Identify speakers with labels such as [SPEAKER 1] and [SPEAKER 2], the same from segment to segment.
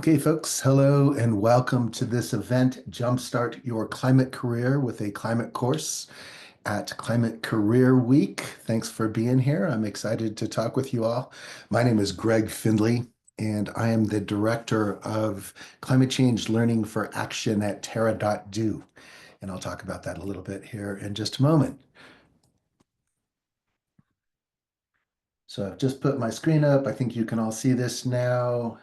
[SPEAKER 1] Okay, folks, hello and welcome to this event, Jumpstart Your Climate Career with a Climate Course at Climate Career Week. Thanks for being here. I'm excited to talk with you all. My name is Greg Findley, and I am the Director of Climate Change Learning for Action at Terra.do. And I'll talk about that a little bit here in just a moment. So I've just put my screen up. I think you can all see this now.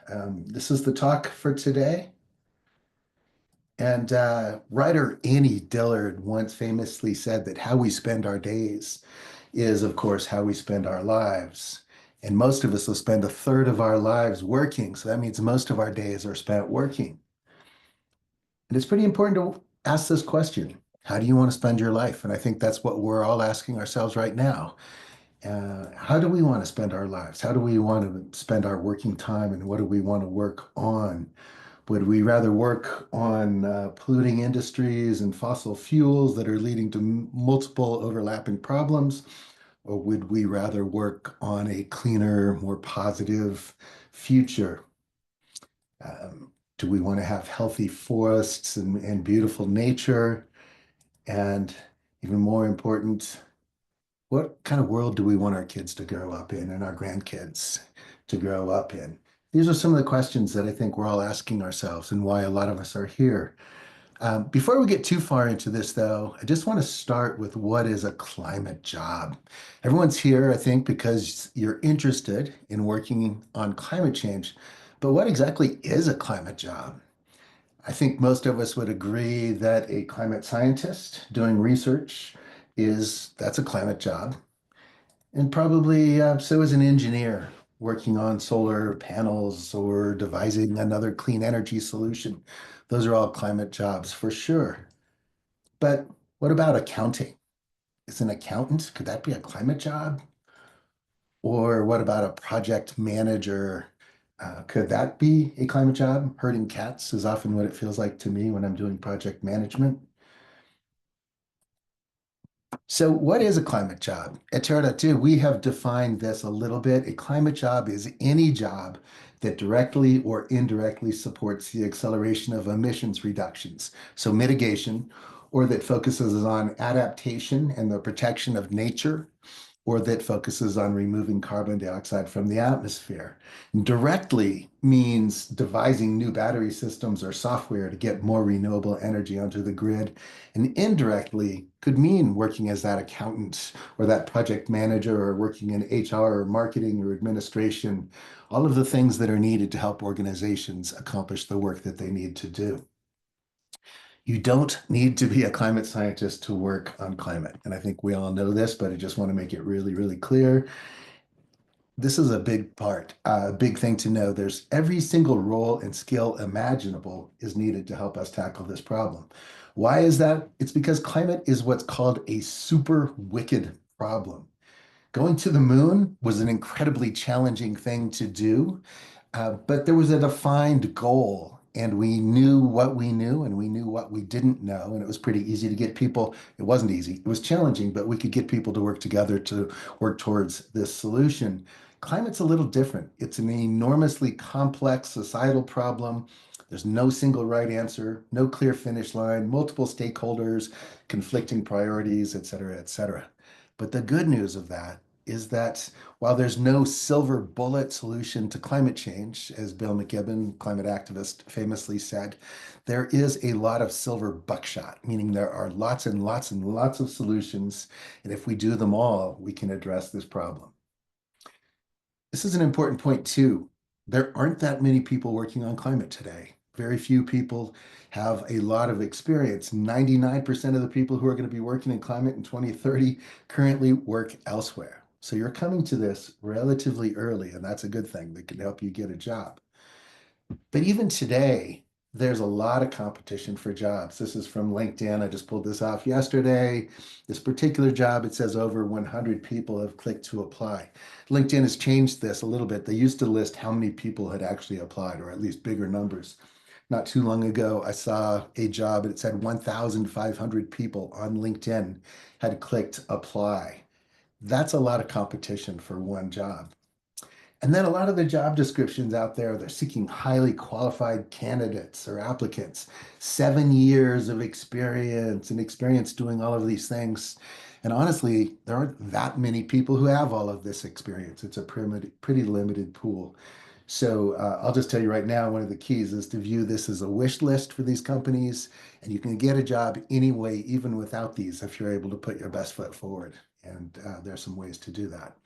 [SPEAKER 1] This is the talk for today. And writer Annie Dillard once famously said that how we spend our days is, of course, how we spend our lives. And most of us will spend a third of our lives working. So that means most of our days are spent working. And it's pretty important to ask this question. How do you want to spend your life? And I think that's what we're all asking ourselves right now. How do we want to spend our lives? How do we want to spend our working time? And what do we want to work on? Would we rather work on polluting industries and fossil fuels that are leading to multiple overlapping problems? Or would we rather work on a cleaner, more positive future? Do we want to have healthy forests and beautiful nature? And even more important, what kind of world do we want our kids to grow up in and our grandkids to grow up in? These are some of the questions that I think we're all asking ourselves and why a lot of us are here. Before we get too far into this, though, I just want to start with what is a climate job. Everyone's here, I think, because you're interested in working on climate change. But what exactly is a climate job? I think most of us would agree that a climate scientist doing research that's a climate job. And probably so is an engineer working on solar panels or devising another clean energy solution. Those are all climate jobs for sure. But what about accounting? Is an accountant, could that be a climate job? Or what about a project manager? Could that be a climate job? Herding cats is often what it feels like to me when I'm doing project management. So what is a climate job? At Terra.do, we have defined this a little bit. A climate job is any job that directly or indirectly supports the acceleration of emissions reductions, so mitigation, or that focuses on adaptation and the protection of nature, or that focuses on removing carbon dioxide from the atmosphere. Directly means devising new battery systems or software to get more renewable energy onto the grid. And indirectly could mean working as that accountant or that project manager or working in HR or marketing or administration, all of the things that are needed to help organizations accomplish the work that they need to do. You don't need to be a climate scientist to work on climate. And I think we all know this, but I just want to make it really, really clear. This is a big part, a big thing to know. There's every single role and skill imaginable is needed to help us tackle this problem. Why is that? It's because climate is what's called a super wicked problem. Going to the moon was an incredibly challenging thing to do, but there was a defined goal, and we knew what we knew, and we knew what we didn't know, and it was pretty easy to get people. It wasn't easy. It was challenging, but we could get people to work together to work towards this solution. Climate's a little different. It's an enormously complex societal problem. There's no single right answer, no clear finish line, multiple stakeholders, conflicting priorities, et cetera, et cetera. But the good news of that is that while there's no silver bullet solution to climate change, as Bill McKibben, climate activist, famously said, there is a lot of silver buckshot, meaning there are lots and lots and lots of solutions. And if we do them all, we can address this problem. This is an important point too. There aren't that many people working on climate today. Very few people have a lot of experience. 99% of the people who are going to be working in climate in 2030 currently work elsewhere. So you're coming to this relatively early, and that's a good thing that can help you get a job. But even today, there's a lot of competition for jobs. This is from LinkedIn. I just pulled this off yesterday. This particular job, it says over 100 people have clicked to apply. LinkedIn has changed this a little bit. They used to list how many people had actually applied, or at least bigger numbers. Not too long ago, I saw a job and it said 1,500 people on LinkedIn had clicked apply. That's a lot of competition for one job. And then a lot of the job descriptions out there, they're seeking highly qualified candidates or applicants, 7 years of experience and experience doing all of these things. And honestly, there aren't that many people who have all of this experience. It's a pretty limited pool. So I'll just tell you right now, one of the keys is to view this as a wish list for these companies, and you can get a job anyway, even without these, if you're able to put your best foot forward. And there's some ways to do that.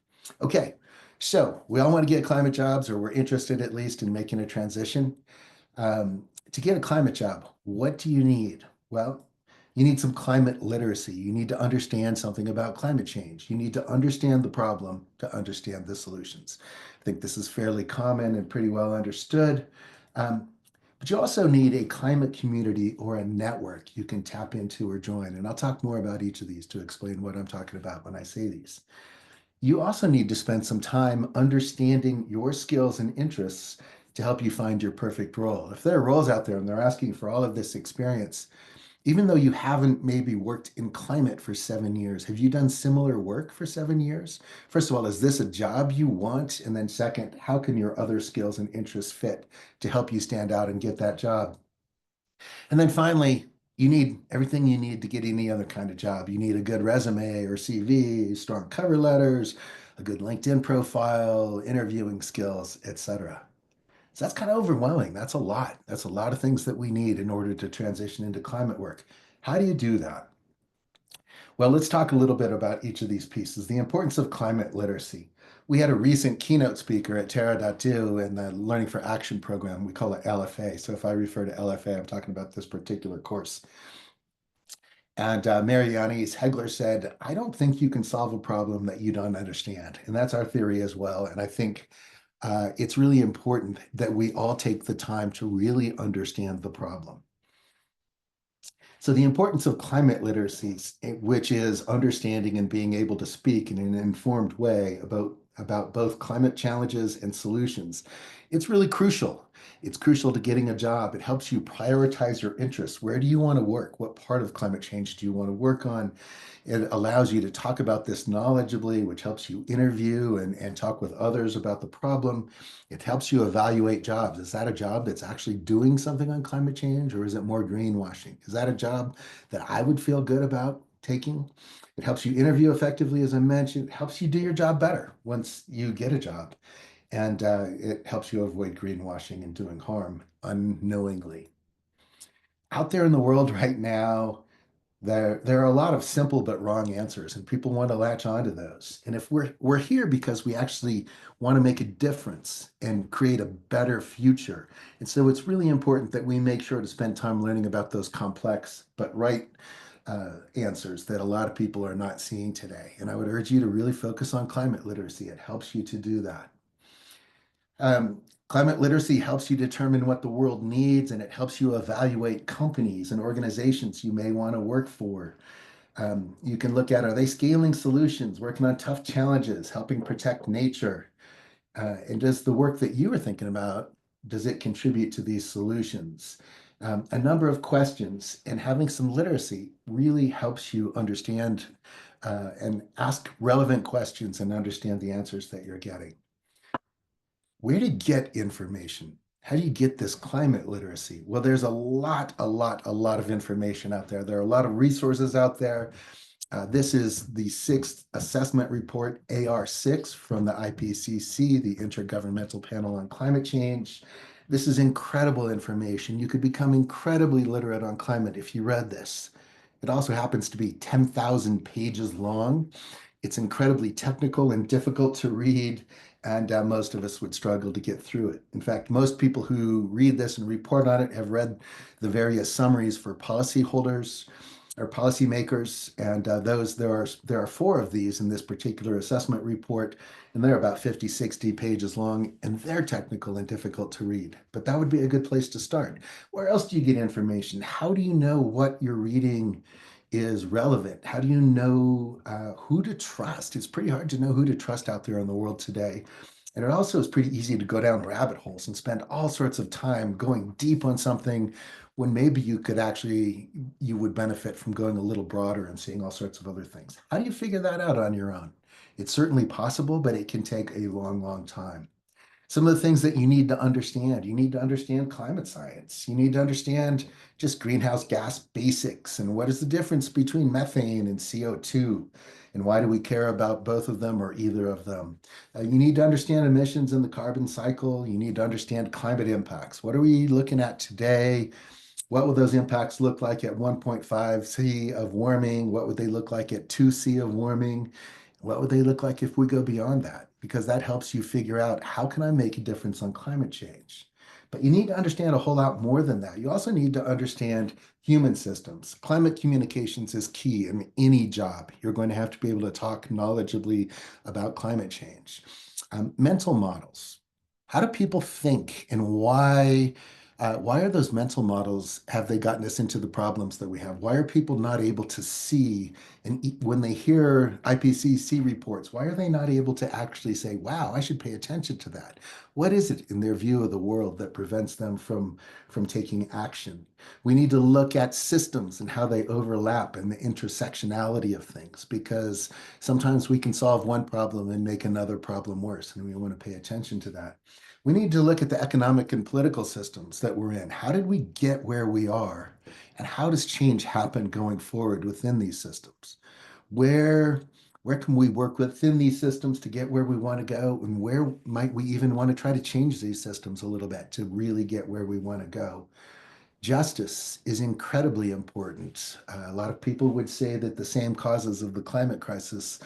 [SPEAKER 1] Okay, so we all want to get climate jobs, or we're interested at least in making a transition. To get a climate job, what do you need? Well, you need some climate literacy. You need to understand something about climate change. You need to understand the problem to understand the solutions. I think this is fairly common and pretty well understood. Um, but you also need a climate community or a network you can tap into or join. And I'll talk more about each of these to explain what I'm talking about when I say these. You also need to spend some time understanding your skills and interests to help you find your perfect role. If there are roles out there and they're asking for all of this experience, even though you haven't maybe worked in climate for 7 years, have you done similar work for 7 years? First of all, is this a job you want? And then second, how can your other skills and interests fit to help you stand out and get that job? And then finally, you need everything you need to get any other kind of job. You need a good resume or CV, strong cover letters, a good LinkedIn profile, interviewing skills, etc. So that's kind of overwhelming. That's a lot. That's a lot of things that we need in order to transition into climate work. How do you do that? Well, let's talk a little bit about each of these pieces. The importance of climate literacy. We had a recent keynote speaker at Terra.do in the Learning for Action program. We call it LFA. So if I refer to LFA, I'm talking about this particular course. And Mariani's Hegler said, I don't think you can solve a problem that you don't understand. And that's our theory as well. And I think it's really important that we all take the time to really understand the problem. So the importance of climate literacy, which is understanding and being able to speak in an informed way about both climate challenges and solutions, it's really crucial. It's crucial to getting a job. It helps you prioritize your interests. Where do you want to work? What part of climate change do you want to work on? It allows you to talk about this knowledgeably, which helps you interview and talk with others about the problem. It helps you evaluate jobs. Is that a job that's actually doing something on climate change, or is it more greenwashing? Is that a job that I would feel good about taking? It helps you interview effectively, as I mentioned. It helps you do your job better once you get a job. And it helps you avoid greenwashing and doing harm unknowingly. Out there in the world right now, there are a lot of simple but wrong answers, and people want to latch onto those. And if we're here because we actually want to make a difference and create a better future. And so it's really important that we make sure to spend time learning about those complex but right answers that a lot of people are not seeing today. And I would urge you to really focus on climate literacy. It helps you to do that. Climate literacy helps you determine what the world needs, and it helps you evaluate companies and organizations you may want to work for. You can look at, are they scaling solutions, working on tough challenges, helping protect nature? And does the work that you are thinking about, does it contribute to these solutions? A number of questions, and having some literacy really helps you understand and ask relevant questions and understand the answers that you're getting. Where to get information? How do you get this climate literacy? Well, there's a lot of information out there. There are a lot of resources out there. This is the sixth assessment report, AR6, from the IPCC, the Intergovernmental Panel on Climate Change. This is incredible information. You could become incredibly literate on climate if you read this. It also happens to be 10,000 pages long. It's incredibly technical and difficult to read, and most of us would struggle to get through it. In fact, most people who read this and report on it have read the various summaries for policyholders or policymakers, and there are four of these in this particular assessment report, and they're about 50, 60 pages long, and they're technical and difficult to read. But that would be a good place to start. Where else do you get information? How do you know what you're reading is relevant? How do you know who to trust? It's pretty hard to know who to trust out there in the world today. And it also is pretty easy to go down rabbit holes and spend all sorts of time going deep on something when maybe you would benefit from going a little broader and seeing all sorts of other things. How do you figure that out on your own? It's certainly possible, but it can take a long, long time. Some of the things that you need to understand climate science. You need to understand just greenhouse gas basics and what is the difference between methane and CO2 and why do we care about both of them or either of them. You need to understand emissions in the carbon cycle. You need to understand climate impacts. What are we looking at today? What will those impacts look like at 1.5 C of warming? What would they look like at 2 C of warming? What would they look like if we go beyond that? Because that helps you figure out how can I make a difference on climate change. But you need to understand a whole lot more than that. You also need to understand human systems. Climate communications is key in any job. You're going to have to be able to talk knowledgeably about climate change. Mental models. How do people think and why are those mental models, have they gotten us into the problems that we have? Why are people not able to see, and when they hear IPCC reports, why are they not able to actually say, wow, I should pay attention to that? What is it in their view of the world that prevents them from taking action? We need to look at systems and how they overlap and the intersectionality of things, because sometimes we can solve one problem and make another problem worse, and we want to pay attention to that. We need to look at the economic and political systems that we're in. How did we get where we are? And how does change happen going forward within these systems? Where where can we work within these systems to get where we want to go? And where might we even want to try to change these systems a little bit to really get where we want to go? Justice is incredibly important. A lot of people would say that the same causes of the climate crisis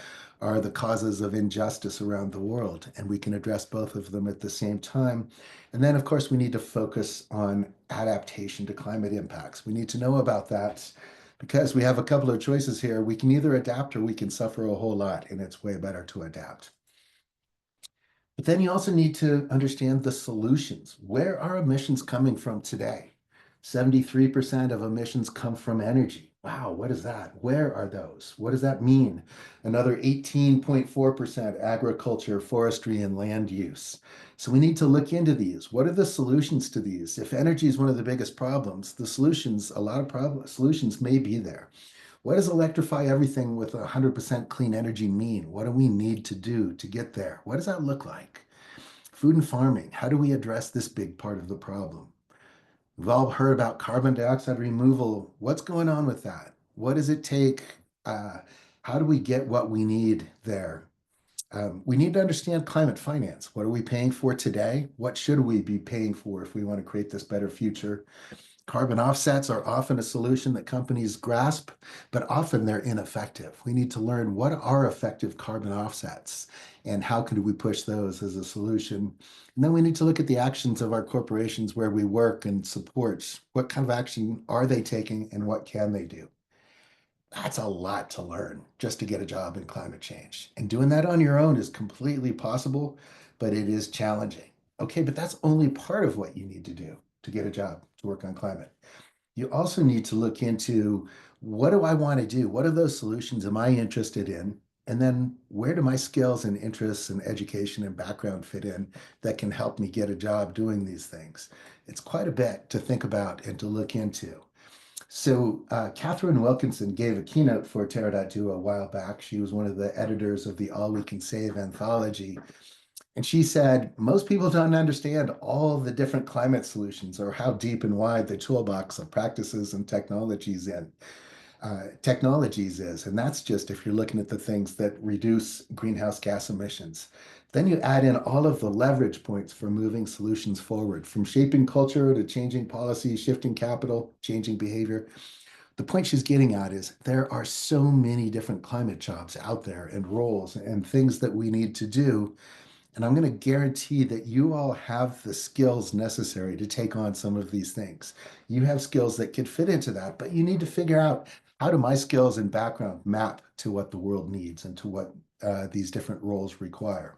[SPEAKER 1] are the causes of injustice around the world, and we can address both of them at the same time. And then, of course, we need to focus on adaptation to climate impacts. We need to know about that because we have a couple of choices here. We can either adapt or we can suffer a whole lot, and it's way better to adapt. But then you also need to understand the solutions. Where are emissions coming from today? 73% of emissions come from energy. Wow, what is that? Where are those? What does that mean? Another 18.4% agriculture, forestry, and land use. So we need to look into these. What are the solutions to these? If energy is one of the biggest problems, the solutions, a lot of solutions may be there. What does electrify everything with 100% clean energy mean? What do we need to do to get there? What does that look like? Food and farming, how do we address this big part of the problem? We've all heard about carbon dioxide removal. What's going on with that? What does it take? Uh, how do we get what we need there? We need to understand climate finance. What are we paying for today? What should we be paying for if we want to create this better future? Carbon offsets are often a solution that companies grasp, but often they're ineffective. We need to learn what are effective carbon offsets and how can we push those as a solution. And then we need to look at the actions of our corporations where we work and support. What kind of action are they taking and what can they do? That's a lot to learn just to get a job in climate change. And doing that on your own is completely possible, but it is challenging. Okay, but that's only part of what you need to do to get a job to work on climate. You also need to look into what do I want to do? What are those solutions am I interested in? And then where do my skills and interests and education and background fit in that can help me get a job doing these things? It's quite a bit to think about and to look into. So, Catherine Wilkinson gave a keynote for Terra.do a while back. She was one of the editors of the All We Can Save anthology. And she said, most people don't understand all the different climate solutions or how deep and wide the toolbox of practices and technologies is. And that's just if you're looking at the things that reduce greenhouse gas emissions. Then you add in all of the leverage points for moving solutions forward, from shaping culture to changing policy, shifting capital, changing behavior. The point she's getting at is there are so many different climate jobs out there and roles and things that we need to do, and I'm going to guarantee that you all have the skills necessary to take on some of these things. You have skills that could fit into that, but you need to figure out how do my skills and background map to what the world needs and to what these different roles require.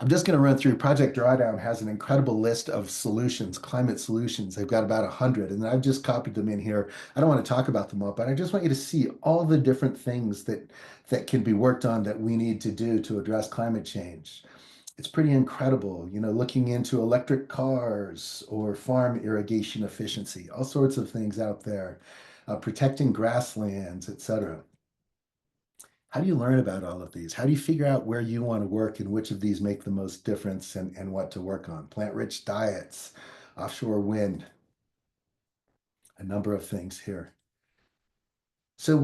[SPEAKER 1] I'm just going to run through. Project Drawdown has an incredible list of solutions, climate solutions. They've got about 100, and I've just copied them in here. I don't want to talk about them all, but I just want you to see all the different things that can be worked on that we need to do to address climate change. It's pretty incredible, looking into electric cars or farm irrigation efficiency, all sorts of things out there, protecting grasslands, etc. How do you learn about all of these? How do you figure out where you want to work and which of these make the most difference and what to work on? Plant-rich diets, offshore wind, a number of things here. So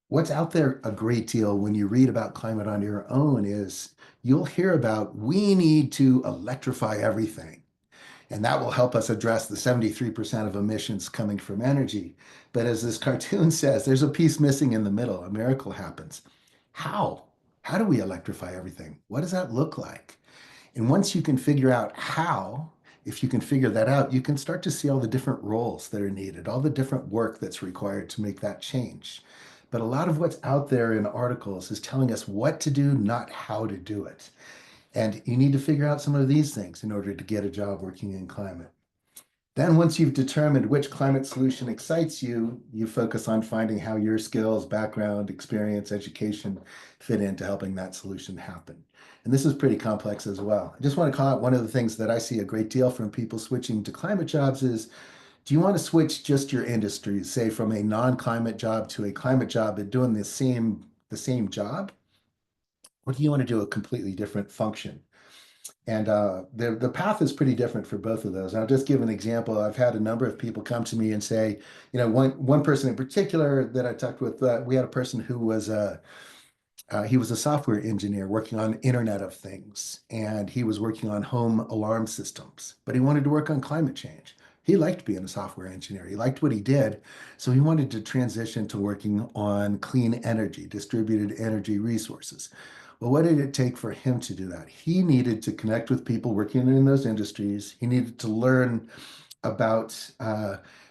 [SPEAKER 1] what's out there a great deal when you read about climate on your own is you'll hear about we need to electrify everything. And that will help us address the 73% of emissions coming from energy. But as this cartoon says, there's a piece missing in the middle. A miracle happens. How? How do we electrify everything? What does that look like? And once you can figure out how, if you can figure that out, you can start to see all the different roles that are needed, all the different work that's required to make that change. But a lot of what's out there in articles is telling us what to do, not how to do it. And you need to figure out some of these things in order to get a job working in climate. Then, once you've determined which climate solution excites you, you focus on finding how your skills, background, experience, education fit into helping that solution happen. And this is pretty complex as well. I just want to call out one of the things that I see a great deal from people switching to climate jobs is, do you want to switch just your industry, say from a non-climate job to a climate job and doing the same job? Or do you want to do a completely different function? And the path is pretty different for both of those. I'll just give an example. I've had a number of people come to me and say, one person in particular that I talked with, we had a person who was he was a software engineer working on Internet of Things, and he was working on home alarm systems, but he wanted to work on climate change. He liked being a software engineer. He liked what he did, so he wanted to transition to working on clean energy, distributed energy resources. Well, what did it take for him to do that? He needed to connect with people working in those industries. He needed to learn about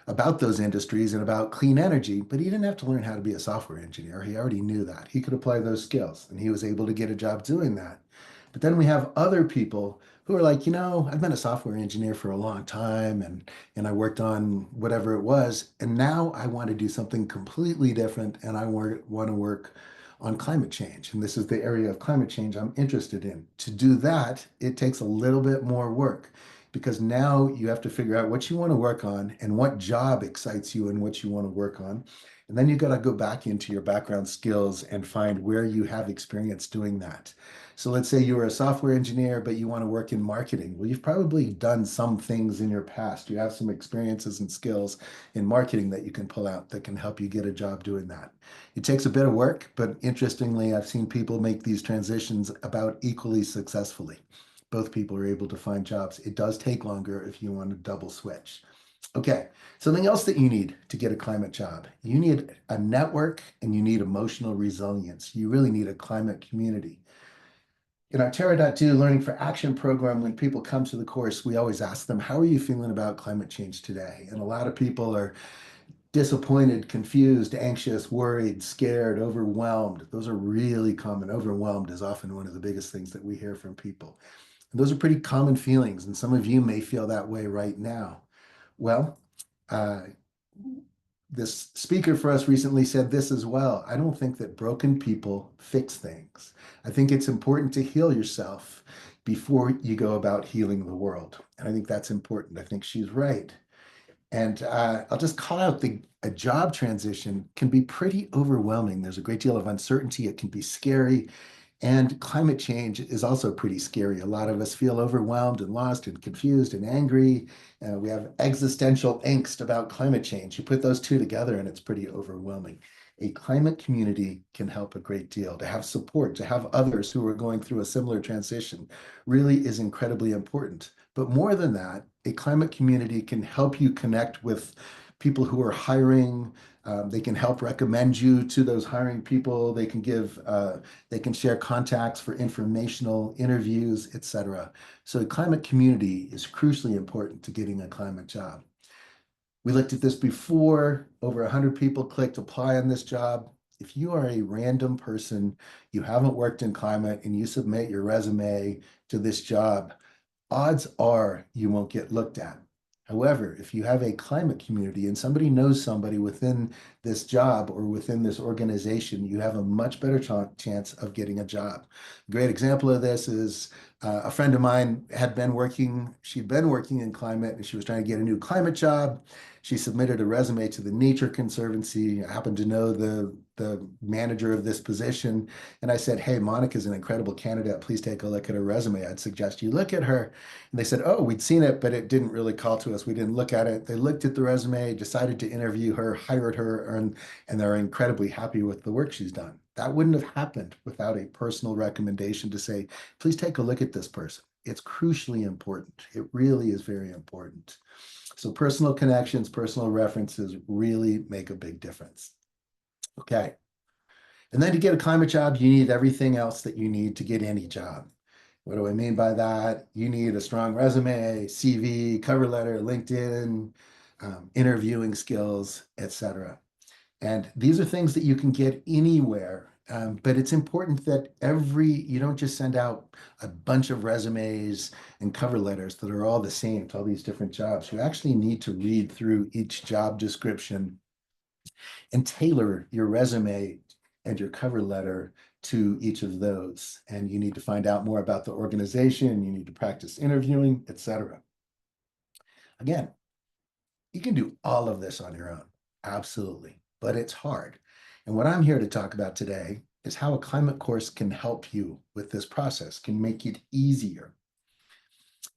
[SPEAKER 1] about those industries and about clean energy, but he didn't have to learn how to be a software engineer. He already knew that. He could apply those skills, and he was able to get a job doing that. But then we have other people who are like, I've been a software engineer for a long time and I worked on whatever it was, and now I want to do something completely different and I want to work on climate change. And this is the area of climate change I'm interested in. To do that, it takes a little bit more work because now you have to figure out what you want to work on and what job excites you and what you want to work on. And then you got to go back into your background skills and find where you have experience doing that. So let's say you were a software engineer, but you want to work in marketing. Well, you've probably done some things in your past. You have some experiences and skills in marketing that you can pull out that can help you get a job doing that. It takes a bit of work, but interestingly, I've seen people make these transitions about equally successfully. Both people are able to find jobs. It does take longer if you want to double switch. Okay, something else that you need to get a climate job. You need a network and you need emotional resilience. You really need a climate community. In our Terra.2 Learning for Action program, when people come to the course, we always ask them, how are you feeling about climate change today? And a lot of people are disappointed, confused, anxious, worried, scared, overwhelmed. Those are really common. Overwhelmed is often one of the biggest things that we hear from people. And those are pretty common feelings, and some of you may feel that way right now. Well, uh, this speaker for us recently said this as well. I don't think that broken people fix things. I think it's important to heal yourself before you go about healing the world. And I think that's important. I think she's right. And I'll just call out a job transition can be pretty overwhelming. There's a great deal of uncertainty. It can be scary. And climate change is also pretty scary. A lot of us feel overwhelmed and lost and confused and angry. We have existential angst about climate change. You put those two together and it's pretty overwhelming. A climate community can help a great deal. To have support, to have others who are going through a similar transition really is incredibly important. But more than that, a climate community can help you connect with people who are hiring. They can help recommend you to those hiring people. They can share contacts for informational interviews, etc. So a climate community is crucially important to getting a climate job. We looked at this before. Over 100 people clicked apply on this job. If you are a random person, you haven't worked in climate, and you submit your resume to this job, odds are you won't get looked at. However, if you have a climate community and somebody knows somebody within this job or within this organization, you have a much better chance of getting a job. A great example of this is A friend of mine she'd been working in climate and she was trying to get a new climate job. She submitted a resume to the Nature Conservancy. I happened to know the manager of this position. And I said, "Hey, Monica's an incredible candidate. Please take a look at her resume. I'd suggest you look at her." And they said, "Oh, we'd seen it, but it didn't really call to us. We didn't look at it." They looked at the resume, decided to interview her, hired her, and they're incredibly happy with the work she's done. That wouldn't have happened without a personal recommendation to say, please take a look at this person. It's crucially important. It really is very important. So personal connections, personal references really make a big difference. Okay. And then to get a climate job, you need everything else that you need to get any job. What do I mean by that? You need a strong resume, CV, cover letter, LinkedIn, interviewing skills, etc. And these are things that you can get anywhere. But it's important that you don't just send out a bunch of resumes and cover letters that are all the same to all these different jobs. You actually need to read through each job description and tailor your resume and your cover letter to each of those. And you need to find out more about the organization, you need to practice interviewing, etc. Again, you can do all of this on your own, absolutely, but it's hard. And what I'm here to talk about today is how a climate course can help you with this process, can make it easier.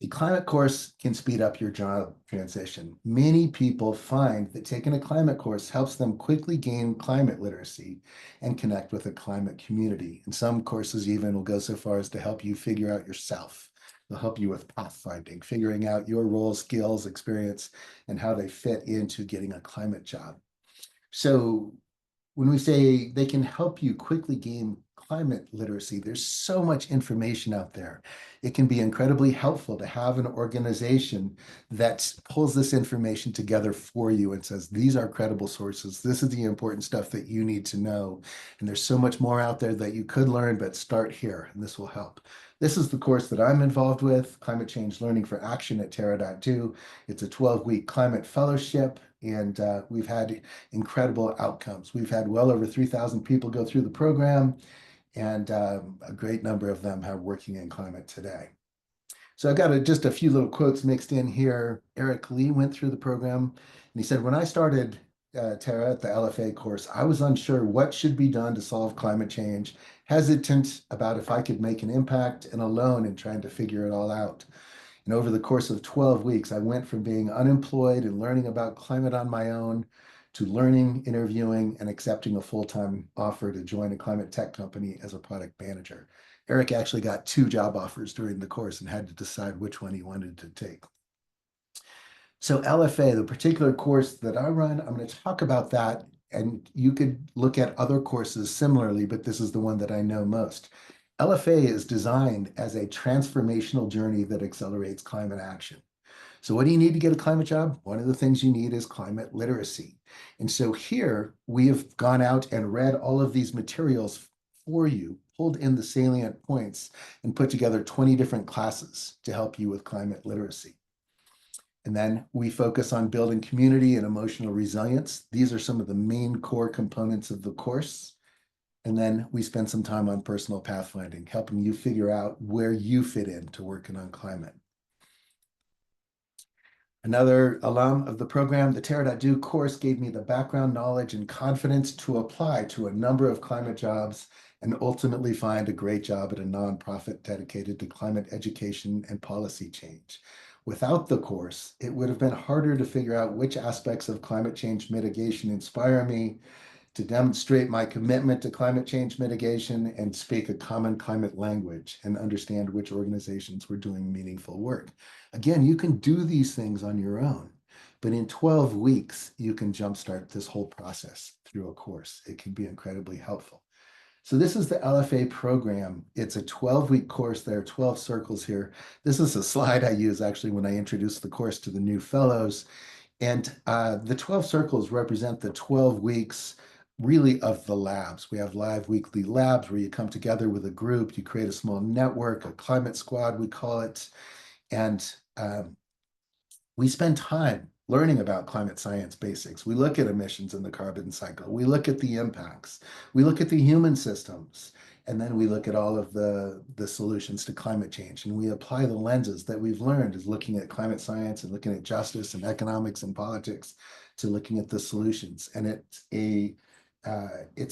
[SPEAKER 1] A climate course can speed up your job transition. Many people find that taking a climate course helps them quickly gain climate literacy and connect with a climate community. And some courses even will go so far as to help you figure out yourself. They'll help you with pathfinding, figuring out your role, skills, experience, and how they fit into getting a climate job. So when we say they can help you quickly gain climate literacy, there's so much information out there. It can be incredibly helpful to have an organization that pulls this information together for you and says, these are credible sources. This is the important stuff that you need to know. And there's so much more out there that you could learn, but start here, and this will help. This is the course that I'm involved with, Climate Change Learning for Action at Terra.do. It's a 12-week climate fellowship, and we've had incredible outcomes. We've had well over 3,000 people go through the program, and a great number of them are working in climate today. So I've got just a few little quotes mixed in here. Eric Lee went through the program, and he said, when I started Terra at the LFA course, I was unsure what should be done to solve climate change, hesitant about if I could make an impact, and alone in trying to figure it all out. And over the course of 12 weeks, I went from being unemployed and learning about climate on my own to learning, interviewing, and accepting a full-time offer to join a climate tech company as a product manager. Eric actually got 2 job offers during the course and had to decide which one he wanted to take. So LFA, the particular course that I run, I'm going to talk about that, and you could look at other courses similarly, but this is the one that I know most. LFA is designed as a transformational journey that accelerates climate action. So what do you need to get a climate job? One of the things you need is climate literacy. And so here we have gone out and read all of these materials for you, pulled in the salient points, and put together 20 different classes to help you with climate literacy. And then we focus on building community and emotional resilience. These are some of the main core components of the course. And then we spend some time on personal pathfinding, helping you figure out where you fit into working on climate. Another alum of the program, the Terra.do course gave me the background knowledge and confidence to apply to a number of climate jobs and ultimately find a great job at a nonprofit dedicated to climate education and policy change. Without the course, it would have been harder to figure out which aspects of climate change mitigation inspire me, to demonstrate my commitment to climate change mitigation and speak a common climate language and understand which organizations were doing meaningful work. Again, you can do these things on your own, but in 12 weeks, you can jumpstart this whole process through a course. It can be incredibly helpful. So this is the LFA program. It's a 12-week course. There are 12 circles here. This is a slide I use actually when I introduce the course to the new fellows. And the 12 circles represent the 12 weeks really of the labs. We have live weekly labs where you come together with a group, you create a small network, a climate squad, we call it. And we spend time learning about climate science basics. We look at emissions in the carbon cycle. We look at the impacts. We look at the human systems. And then we look at all of the solutions to climate change, and we apply the lenses that we've learned is looking at climate science and looking at justice and economics and politics to looking at the solutions. And it's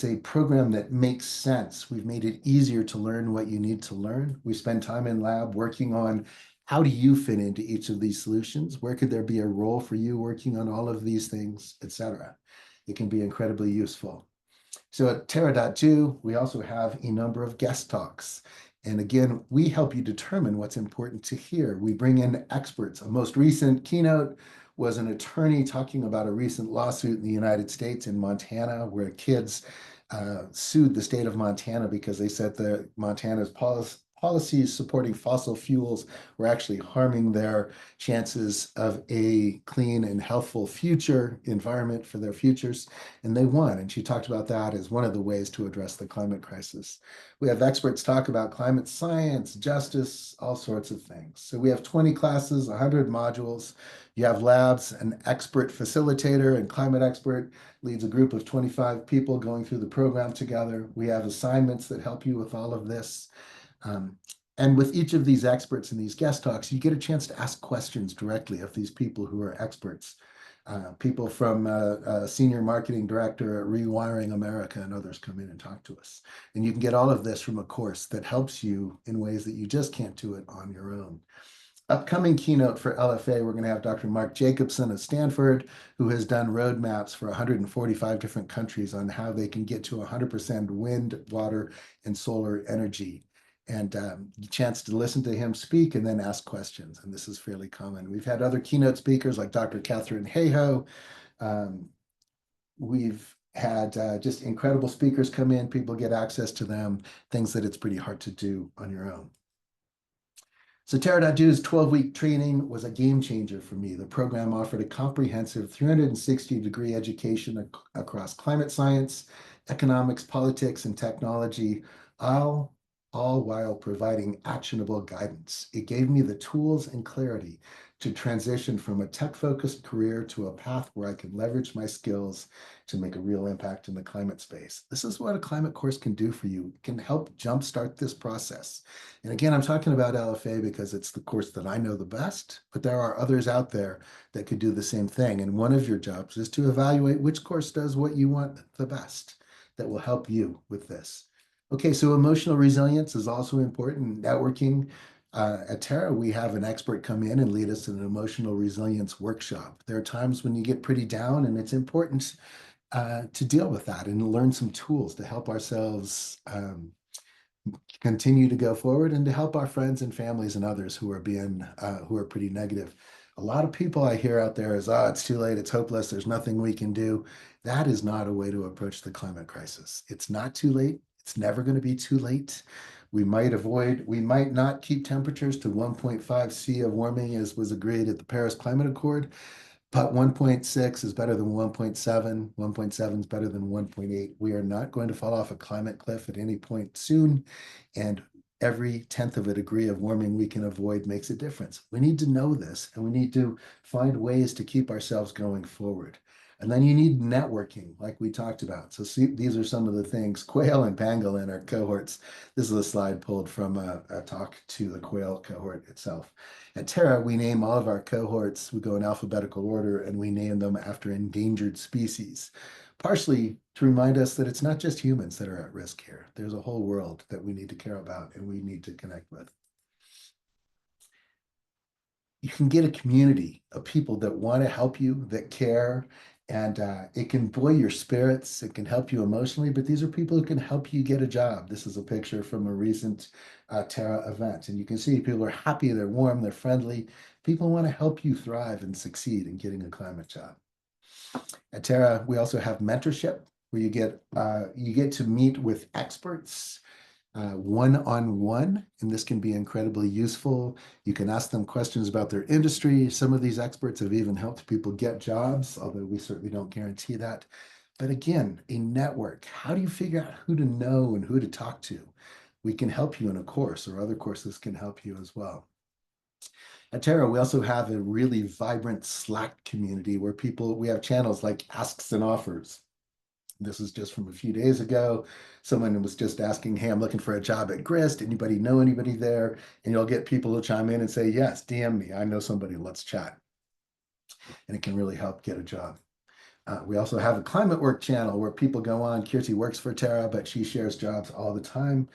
[SPEAKER 1] a program that makes sense. We've made it easier to learn what you need to learn. We spend time in lab working on how do you fit into each of these solutions? Where could there be a role for you working on all of these things, etc.? It can be incredibly useful. So at Terra.2, we also have a number of guest talks. And again, we help you determine what's important to hear. We bring in experts. A most recent keynote was an attorney talking about a recent lawsuit in the United States in Montana where kids sued the state of Montana because they said that Montana's policies supporting fossil fuels were actually harming their chances of a clean and healthful future environment for their futures. And they won. And she talked about that as one of the ways to address the climate crisis. We have experts talk about climate science, justice, all sorts of things. So we have 20 classes, 100 modules. You have labs, an expert facilitator and climate expert leads a group of 25 people going through the program together. We have assignments that help you with all of this. Um, and with each of these experts in these guest talks, you get a chance to ask questions directly of these people who are experts. People from senior marketing director at Rewiring America and others come in and talk to us. And you can get all of this from a course that helps you in ways that you just can't do it on your own. Upcoming keynote for LFA, we're going to have Dr. Mark Jacobson of Stanford, who has done roadmaps for 145 different countries on how they can get to 100% wind, water, and solar energy. And chance to listen to him speak and then ask questions. And this is fairly common. We've had other keynote speakers like Dr. Catherine Hayhoe. We've had just incredible speakers come in. People get access to them, things that it's pretty hard to do on your own. So Terra.do's 12-week training was a game changer for me. The program offered a comprehensive 360-degree education across climate science, economics, politics, and technology, all while providing actionable guidance. It gave me the tools and clarity to transition from a tech-focused career to a path where I can leverage my skills to make a real impact in the climate space. This is what a climate course can do for you. It can help jumpstart this process. And again, I'm talking about LFA because it's the course that I know the best, but there are others out there that could do the same thing. And one of your jobs is to evaluate which course does what you want the best that will help you with this. Okay, so emotional resilience is also important. Networking. At Terra, we have an expert come in and lead us in an emotional resilience workshop. There are times when you get pretty down, and it's important to deal with that and learn some tools to help ourselves continue to go forward and to help our friends and families and others who are pretty negative. A lot of people I hear out there is, oh, it's too late, it's hopeless, there's nothing we can do. That is not a way to approach the climate crisis. It's not too late. It's never going to be too late. We might not keep temperatures to 1.5 C of warming as was agreed at the Paris Climate Accord, but 1.6 is better than 1.7. 1.7 is better than 1.8. We are not going to fall off a climate cliff at any point soon. And every tenth of a degree of warming we can avoid makes a difference. We need to know this, and we need to find ways to keep ourselves going forward. And then you need networking, like we talked about. So see, these are some of the things. Quail and pangolin are cohorts. This is a slide pulled from a talk to the quail cohort itself. At Terra, we name all of our cohorts. We go in alphabetical order, and we name them after endangered species, partially to remind us that it's not just humans that are at risk here. There's a whole world that we need to care about and we need to connect with. You can get a community of people that want to help you, that care, and it can buoy your spirits. It can help you emotionally, but these are people who can help you get a job. This is a picture from a recent Terra event, and you can see people are happy, they're warm, they're friendly. People want to help you thrive and succeed in getting a climate job. At Terra, we also have mentorship, where you get to meet with experts one-on-one, and this can be incredibly useful. You can ask them questions about their industry. Some of these experts have even helped people get jobs, although we certainly don't guarantee that. But again, a network. How do you figure out who to know and who to talk to? We can help you in a course, or other courses can help you as well. At Terra, we also have a really vibrant Slack community where we have channels like Asks and Offers. This is just from a few days ago. Someone was just asking, hey, I'm looking for a job at Grist. Anybody know anybody there? And you'll get people to chime in and say, yes, DM me. I know somebody. Let's chat. And it can really help get a job. We also have a climate work channel where people go on. Kirsty works for Terra, but she shares jobs all the time.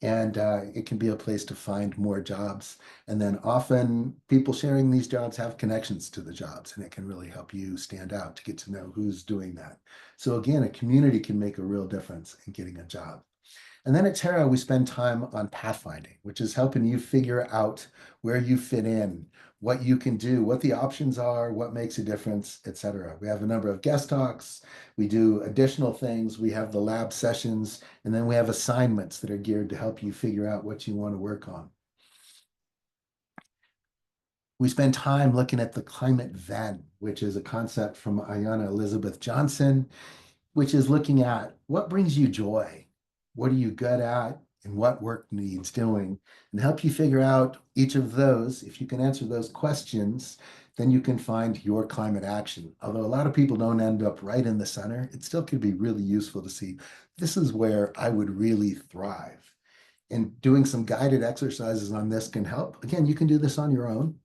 [SPEAKER 1] And it can be a place to find more jobs. And then often people sharing these jobs have connections to the jobs, and it can really help you stand out to get to know who's doing that. So again, a community can make a real difference in getting a job. And then at Terra, we spend time on pathfinding, which is helping you figure out where you fit in, what you can do, what the options are, what makes a difference, etc. We have a number of guest talks. We do additional things. We have the lab sessions, and then we have assignments that are geared to help you figure out what you want to work on. We spend time looking at the climate then, which is a concept from Ayanna Elizabeth Johnson, which is looking at what brings you joy, what are you good at, and what work needs doing, and help you figure out each of those. If you can answer those questions, then you can find your climate action. Although a lot of people don't end up right in the center, it still could be really useful to see this is where I would really thrive. And doing some guided exercises on this can help. Again, you can do this on your own.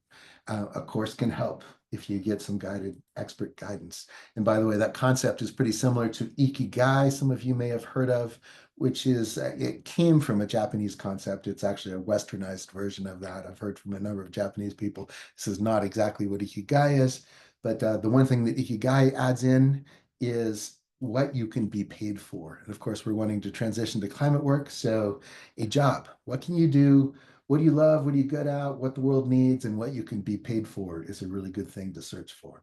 [SPEAKER 1] A course can help if you get some guided expert guidance. And by the way, that concept is pretty similar to Ikigai, some of you may have heard of, which is, it came from a Japanese concept. It's actually a westernized version of that. I've heard from a number of Japanese people. This is not exactly what Ikigai is, but the one thing that Ikigai adds in is what you can be paid for. And of course, we're wanting to transition to climate work. So a job, what can you do? What do you love? What are you good at? What the world needs and what you can be paid for is a really good thing to search for.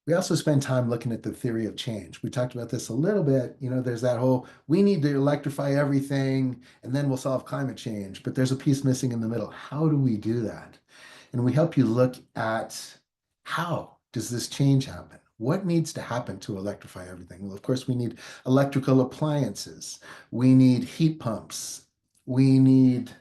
[SPEAKER 1] We also spend time looking at the theory of change. We talked about this a little bit. You know, there's that whole, we need to electrify everything and then we'll solve climate change. But there's a piece missing in the middle. How do we do that? And we help you look at how does this change happen? What needs to happen to electrify everything? Well, of course, we need electrical appliances. We need heat pumps. We need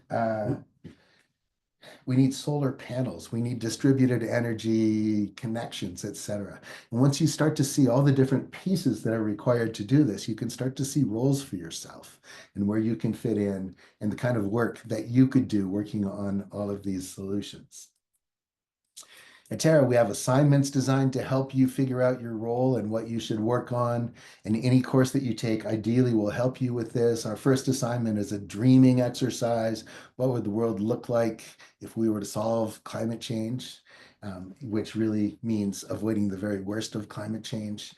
[SPEAKER 1] solar panels, we need distributed energy connections, etc. And once you start to see all the different pieces that are required to do this, you can start to see roles for yourself and where you can fit in and the kind of work that you could do working on all of these solutions. At Terra, we have assignments designed to help you figure out your role and what you should work on. And any course that you take ideally will help you with this. Our first assignment is a dreaming exercise. What would the world look like if we were to solve climate change? Which really means avoiding the very worst of climate change.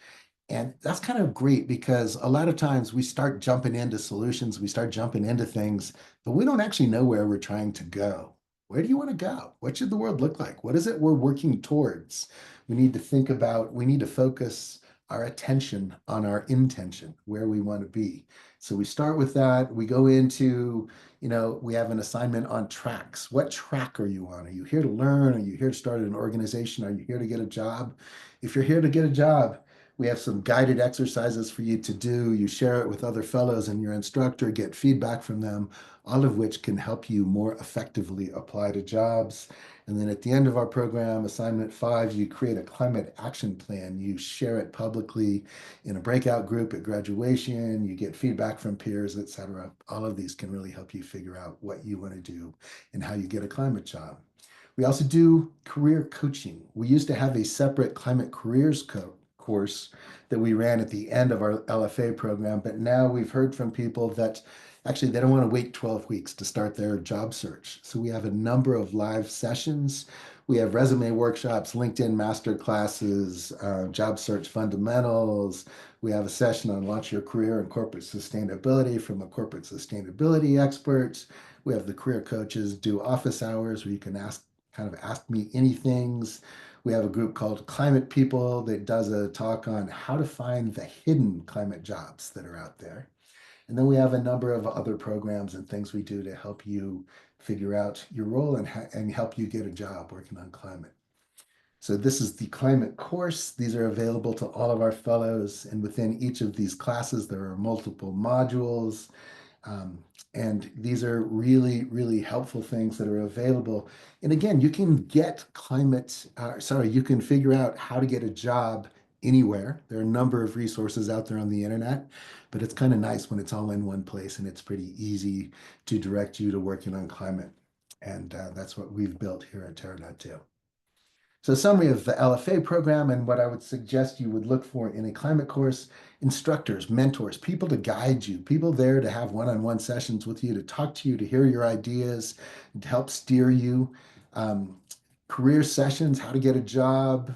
[SPEAKER 1] And that's kind of great because a lot of times we start jumping into solutions, we start jumping into things, but we don't actually know where we're trying to go. Where do you want to go? What should the world look like? What is it we're working towards? We need to think about, we need to focus our attention on our intention, where we want to be. So we start with that. We go into, we have an assignment on tracks. What track are you on? Are you here to learn? Are you here to start an organization? Are you here to get a job? If you're here to get a job, we have some guided exercises for you to do. You share it with other fellows and your instructor, get feedback from them, all of which can help you more effectively apply to jobs. And then at the end of our program, assignment 5, you create a climate action plan. You share it publicly in a breakout group at graduation. You get feedback from peers, etc. All of these can really help you figure out what you want to do and how you get a climate job. We also do career coaching. We used to have a separate climate careers course that we ran at the end of our LFA program, but now we've heard from people that actually they don't want to wait 12 weeks to start their job search. So we have a number of live sessions. We have resume workshops, LinkedIn master classes, job search fundamentals. We have a session on launch your career and corporate sustainability from a corporate sustainability expert. We have the career coaches do office hours where you can ask me anythings. We have a group called Climate People that does a talk on how to find the hidden climate jobs that are out there. And then we have a number of other programs and things we do to help you figure out your role and help you get a job working on climate. So this is the climate course. These are available to all of our fellows. And within each of these classes, there are multiple modules. And these are really, really helpful things that are available. And again, you can get you can figure out how to get a job anywhere. There are a number of resources out there on the internet, but it's kind of nice when it's all in one place and it's pretty easy to direct you to working on climate. And that's what we've built here at Terra too. So, summary of the LFA program and what I would suggest you would look for in a climate course: instructors, mentors, people to guide you, people there to have one-on-one sessions with you, to talk to you, to hear your ideas, to help steer you. Um, Career sessions, how to get a job,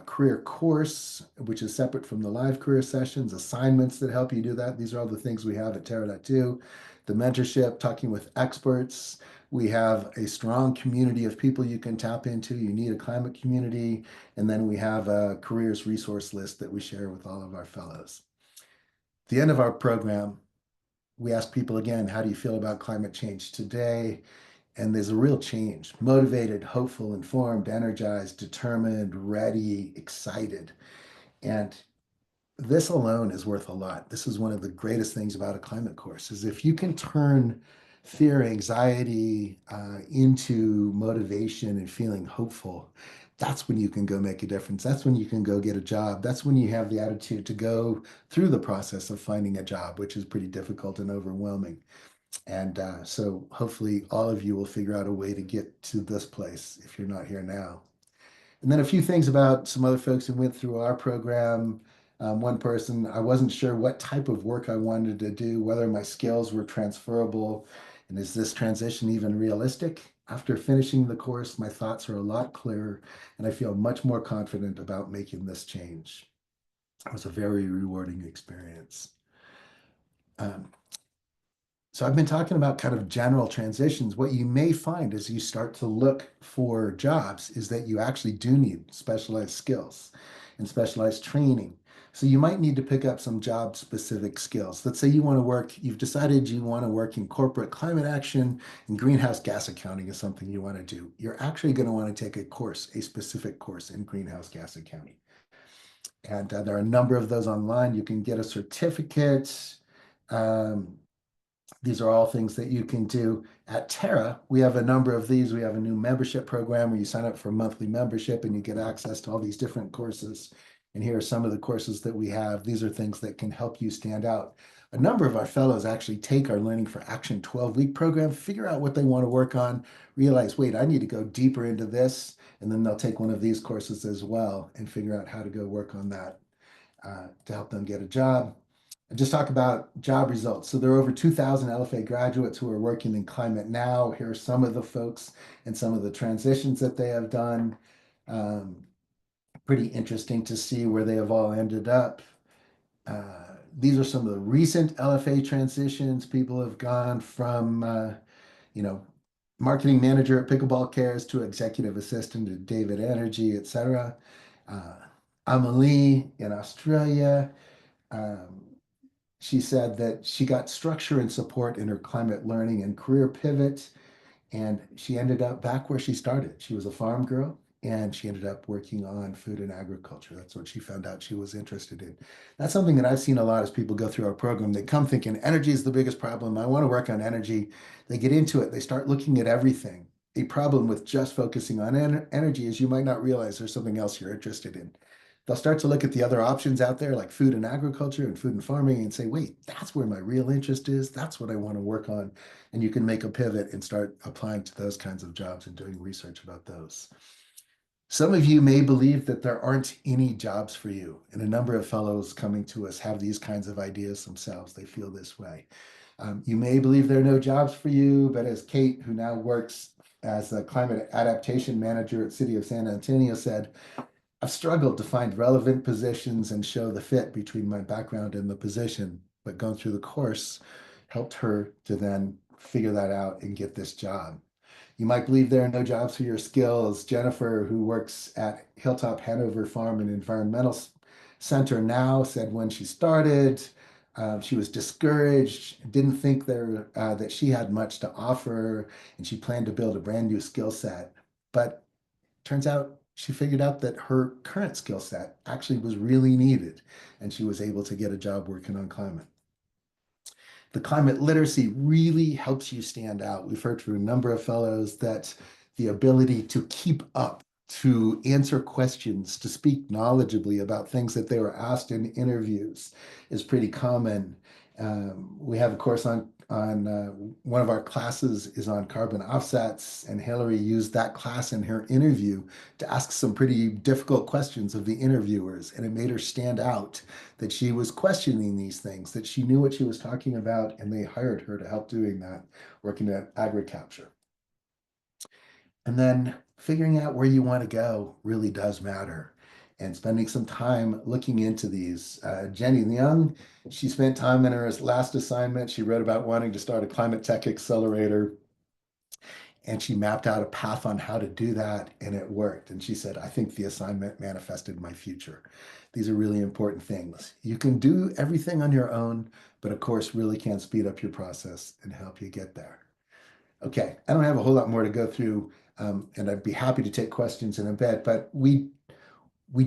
[SPEAKER 1] career course, which is separate from the live career sessions, assignments that help you do that. These are all the things we have at Terra.2. The mentorship, talking with experts. We have a strong community of people you can tap into. You need a climate community. And then we have a careers resource list that we share with all of our fellows. At the end of our program, we ask people again, how do you feel about climate change today? And there's a real change: motivated, hopeful, informed, energized, determined, ready, excited. And this alone is worth a lot. This is one of the greatest things about a climate course, is if you can turn fear, anxiety into motivation and feeling hopeful, that's when you can go make a difference. That's when you can go get a job. That's when you have the attitude to go through the process of finding a job, which is pretty difficult and overwhelming. And so hopefully all of you will figure out a way to get to this place if you're not here now. And then a few things about some other folks who went through our program. One person, I wasn't sure what type of work I wanted to do, whether my skills were transferable, and is this transition even realistic? After finishing the course, my thoughts are a lot clearer, and I feel much more confident about making this change. It was a very rewarding experience. Um, So I've been talking about kind of general transitions. What you may find as you start to look for jobs is that you actually do need specialized skills and specialized training. So you might need to pick up some job specific skills. Let's say you want to work, you've decided you want to work in corporate climate action, and greenhouse gas accounting is something you want to do. You're actually going to want to take a course, a specific course in greenhouse gas accounting. And there are a number of those online. You can get a certificate. Um, these are all things that you can do at Terra. We have a number of these. We have a new membership program where you sign up for a monthly membership and you get access to all these different courses. And here are some of the courses that we have. These are things that can help you stand out. A number of our fellows actually take our Learning for Action 12-week program, figure out what they want to work on, realize, wait, I need to go deeper into this. And then they'll take one of these courses as well and figure out how to go work on that to help them get a job. And just talk about job results. So there are over 2,000 LFA graduates who are working in climate now. Here are some of the folks and some of the transitions that they have done. Um, Pretty interesting to see where they have all ended up. These are some of the recent LFA transitions. People have gone from, you know, marketing manager at Pickleball Cares to executive assistant at David Energy, etc. Uh, Amelie in Australia. Um, she said that she got structure and support in her climate learning and career pivot, and she ended up back where she started. She was a farm girl and she ended up working on food and agriculture. That's what she found out she was interested in. That's something that I've seen a lot as people go through our program. They come thinking energy is the biggest problem. I want to work on energy. They get into it, they start looking at everything. A problem with just focusing on energy is you might not realize there's something else you're interested in. They'll start to look at the other options out there, like food and agriculture and food and farming, and say, wait, that's where my real interest is. That's what I want to work on. And you can make a pivot and start applying to those kinds of jobs and doing research about those. Some of you may believe that there aren't any jobs for you, and a number of fellows coming to us have these kinds of ideas themselves. They feel this way. You may believe there are no jobs for you, but as Kate, who now works as a climate adaptation manager at City of San Antonio, said, I've struggled to find relevant positions and show the fit between my background and the position, but going through the course helped her to then figure that out and get this job. You might believe there are no jobs for your skills. Jennifer, who works at Hilltop Hanover Farm and Environmental Center now, said when she started, she was discouraged, didn't think that she had much to offer, and she planned to build a brand new skill set. But turns out she figured out that her current skill set actually was really needed, and she was able to get a job working on climate. The climate literacy really helps you stand out. We've heard from a number of fellows that the ability to keep up to answer questions, to speak knowledgeably about things that they were asked in interviews is pretty common. We have a course on one of our classes is on carbon offsets, and Hillary used that class in her interview to ask some pretty difficult questions of the interviewers, and it made her stand out that she was questioning these things, that she knew what she was talking about, and they hired her to help doing that, working at agriculture. And then figuring out where you want to go really does matter. And spending some time looking into these. Jenny Young, she spent time in her last assignment. She wrote about wanting to start a climate tech accelerator, and she mapped out a path on how to do that, and it worked. And she said, I think the assignment manifested my future. These are really important things. You can do everything on your own, but of course, really can speed up your process and help you get there. Okay, I don't have a whole lot more to go through, and I'd be happy to take questions in a bit, but we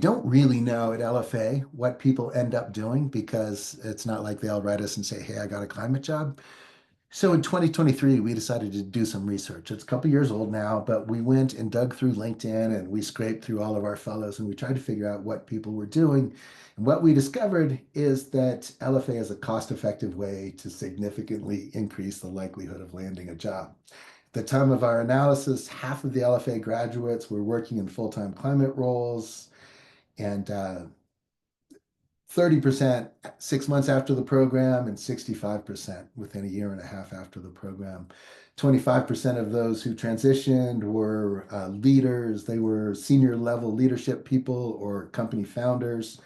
[SPEAKER 1] don't really know at LFA what people end up doing because it's not like they all write us and say, hey, I got a climate job. So in 2023, we decided to do some research. It's a couple years old now, but we went and dug through LinkedIn and we scraped through all of our fellows and we tried to figure out what people were doing. And what we discovered is that LFA is a cost-effective way to significantly increase the likelihood of landing a job. At the time of our analysis, half of the LFA graduates were working in full-time climate roles, and 30% 6 months after the program and 65% within a year and a half after the program. 25% of those who transitioned were leaders. They were senior level leadership people or company founders.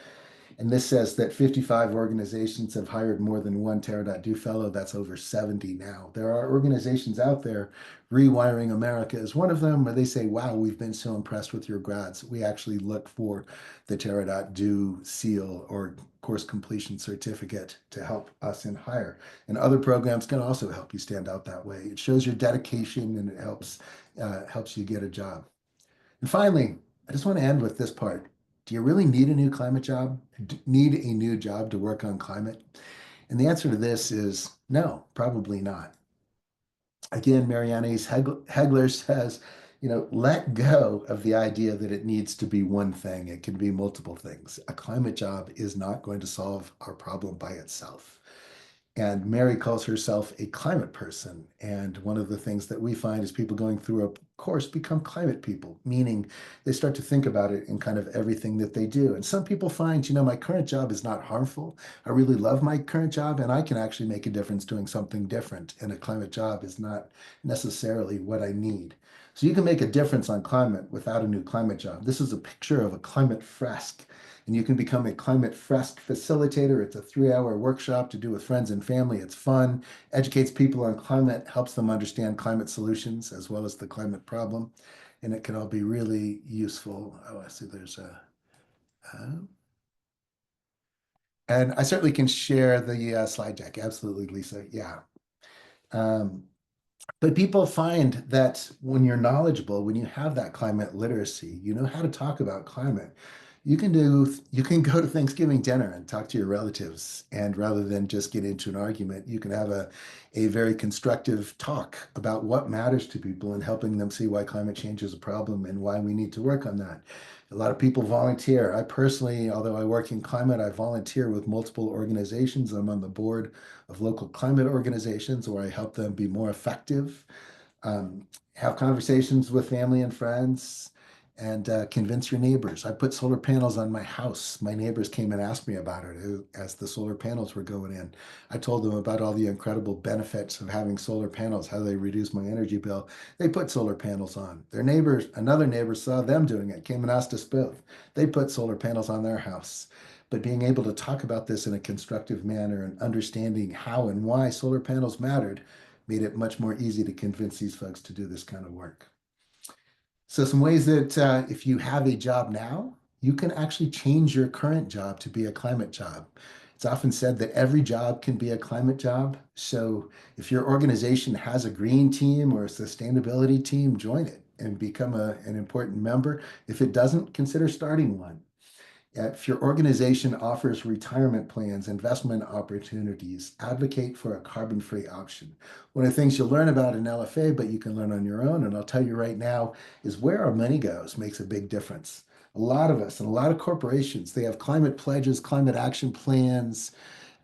[SPEAKER 1] And this says that 55 organizations have hired more than one Terra.do fellow. That's over 70 now. There are organizations out there, Rewiring America is one of them, where they say, wow, we've been so impressed with your grads. We actually look for the Terra.do seal or course completion certificate to help us in hire. And other programs can also help you stand out that way. It shows your dedication and it helps you get a job. And finally, I just want to end with this part. Do you really need a new climate job? Need a new job to work on climate? And the answer to this is no, probably not. Again, Marianne Hegler says, let go of the idea that it needs to be one thing. It can be multiple things. A climate job is not going to solve our problem by itself. And Mary calls herself a climate person. And one of the things that we find is people going through a course become climate people, meaning they start to think about it in kind of everything that they do. And some people find, my current job is not harmful. I really love my current job and I can actually make a difference doing something different. And a climate job is not necessarily what I need. So you can make a difference on climate without a new climate job. This is a picture of a climate fresque, and you can become a climate fresque facilitator. It's a 3-hour workshop to do with friends and family. It's fun, educates people on climate, helps them understand climate solutions as well as the climate problem. And it can all be really useful. Oh, I see there's and I certainly can share the slide deck. Absolutely, Lisa. Yeah. Um, But people find that when you're knowledgeable, when you have that climate literacy, you know how to talk about climate. You can go to Thanksgiving dinner and talk to your relatives, and rather than just get into an argument, you can have a very constructive talk about what matters to people and helping them see why climate change is a problem and why we need to work on that. A lot of people volunteer. I personally, although I work in climate, I volunteer with multiple organizations. I'm on the board of local climate organizations where I help them be more effective, have conversations with family and friends, and convince your neighbors. I put solar panels on my house. My neighbors came and asked me about it as the solar panels were going in. I told them about all the incredible benefits of having solar panels, how they reduce my energy bill. They put solar panels on. Their neighbors, another neighbor saw them doing it, came and asked us both. They put solar panels on their house. But being able to talk about this in a constructive manner and understanding how and why solar panels mattered made it much more easy to convince these folks to do this kind of work. So some ways that if you have a job now, you can actually change your current job to be a climate job. It's often said that every job can be a climate job. So if your organization has a green team or a sustainability team, join it and become an important member. If it doesn't, consider starting one. If your organization offers retirement plans, investment opportunities, advocate for a carbon-free option. One of the things you'll learn about in LFA, but you can learn on your own, and I'll tell you right now, is where our money goes makes a big difference. A lot of us and a lot of corporations, they have climate pledges, climate action plans,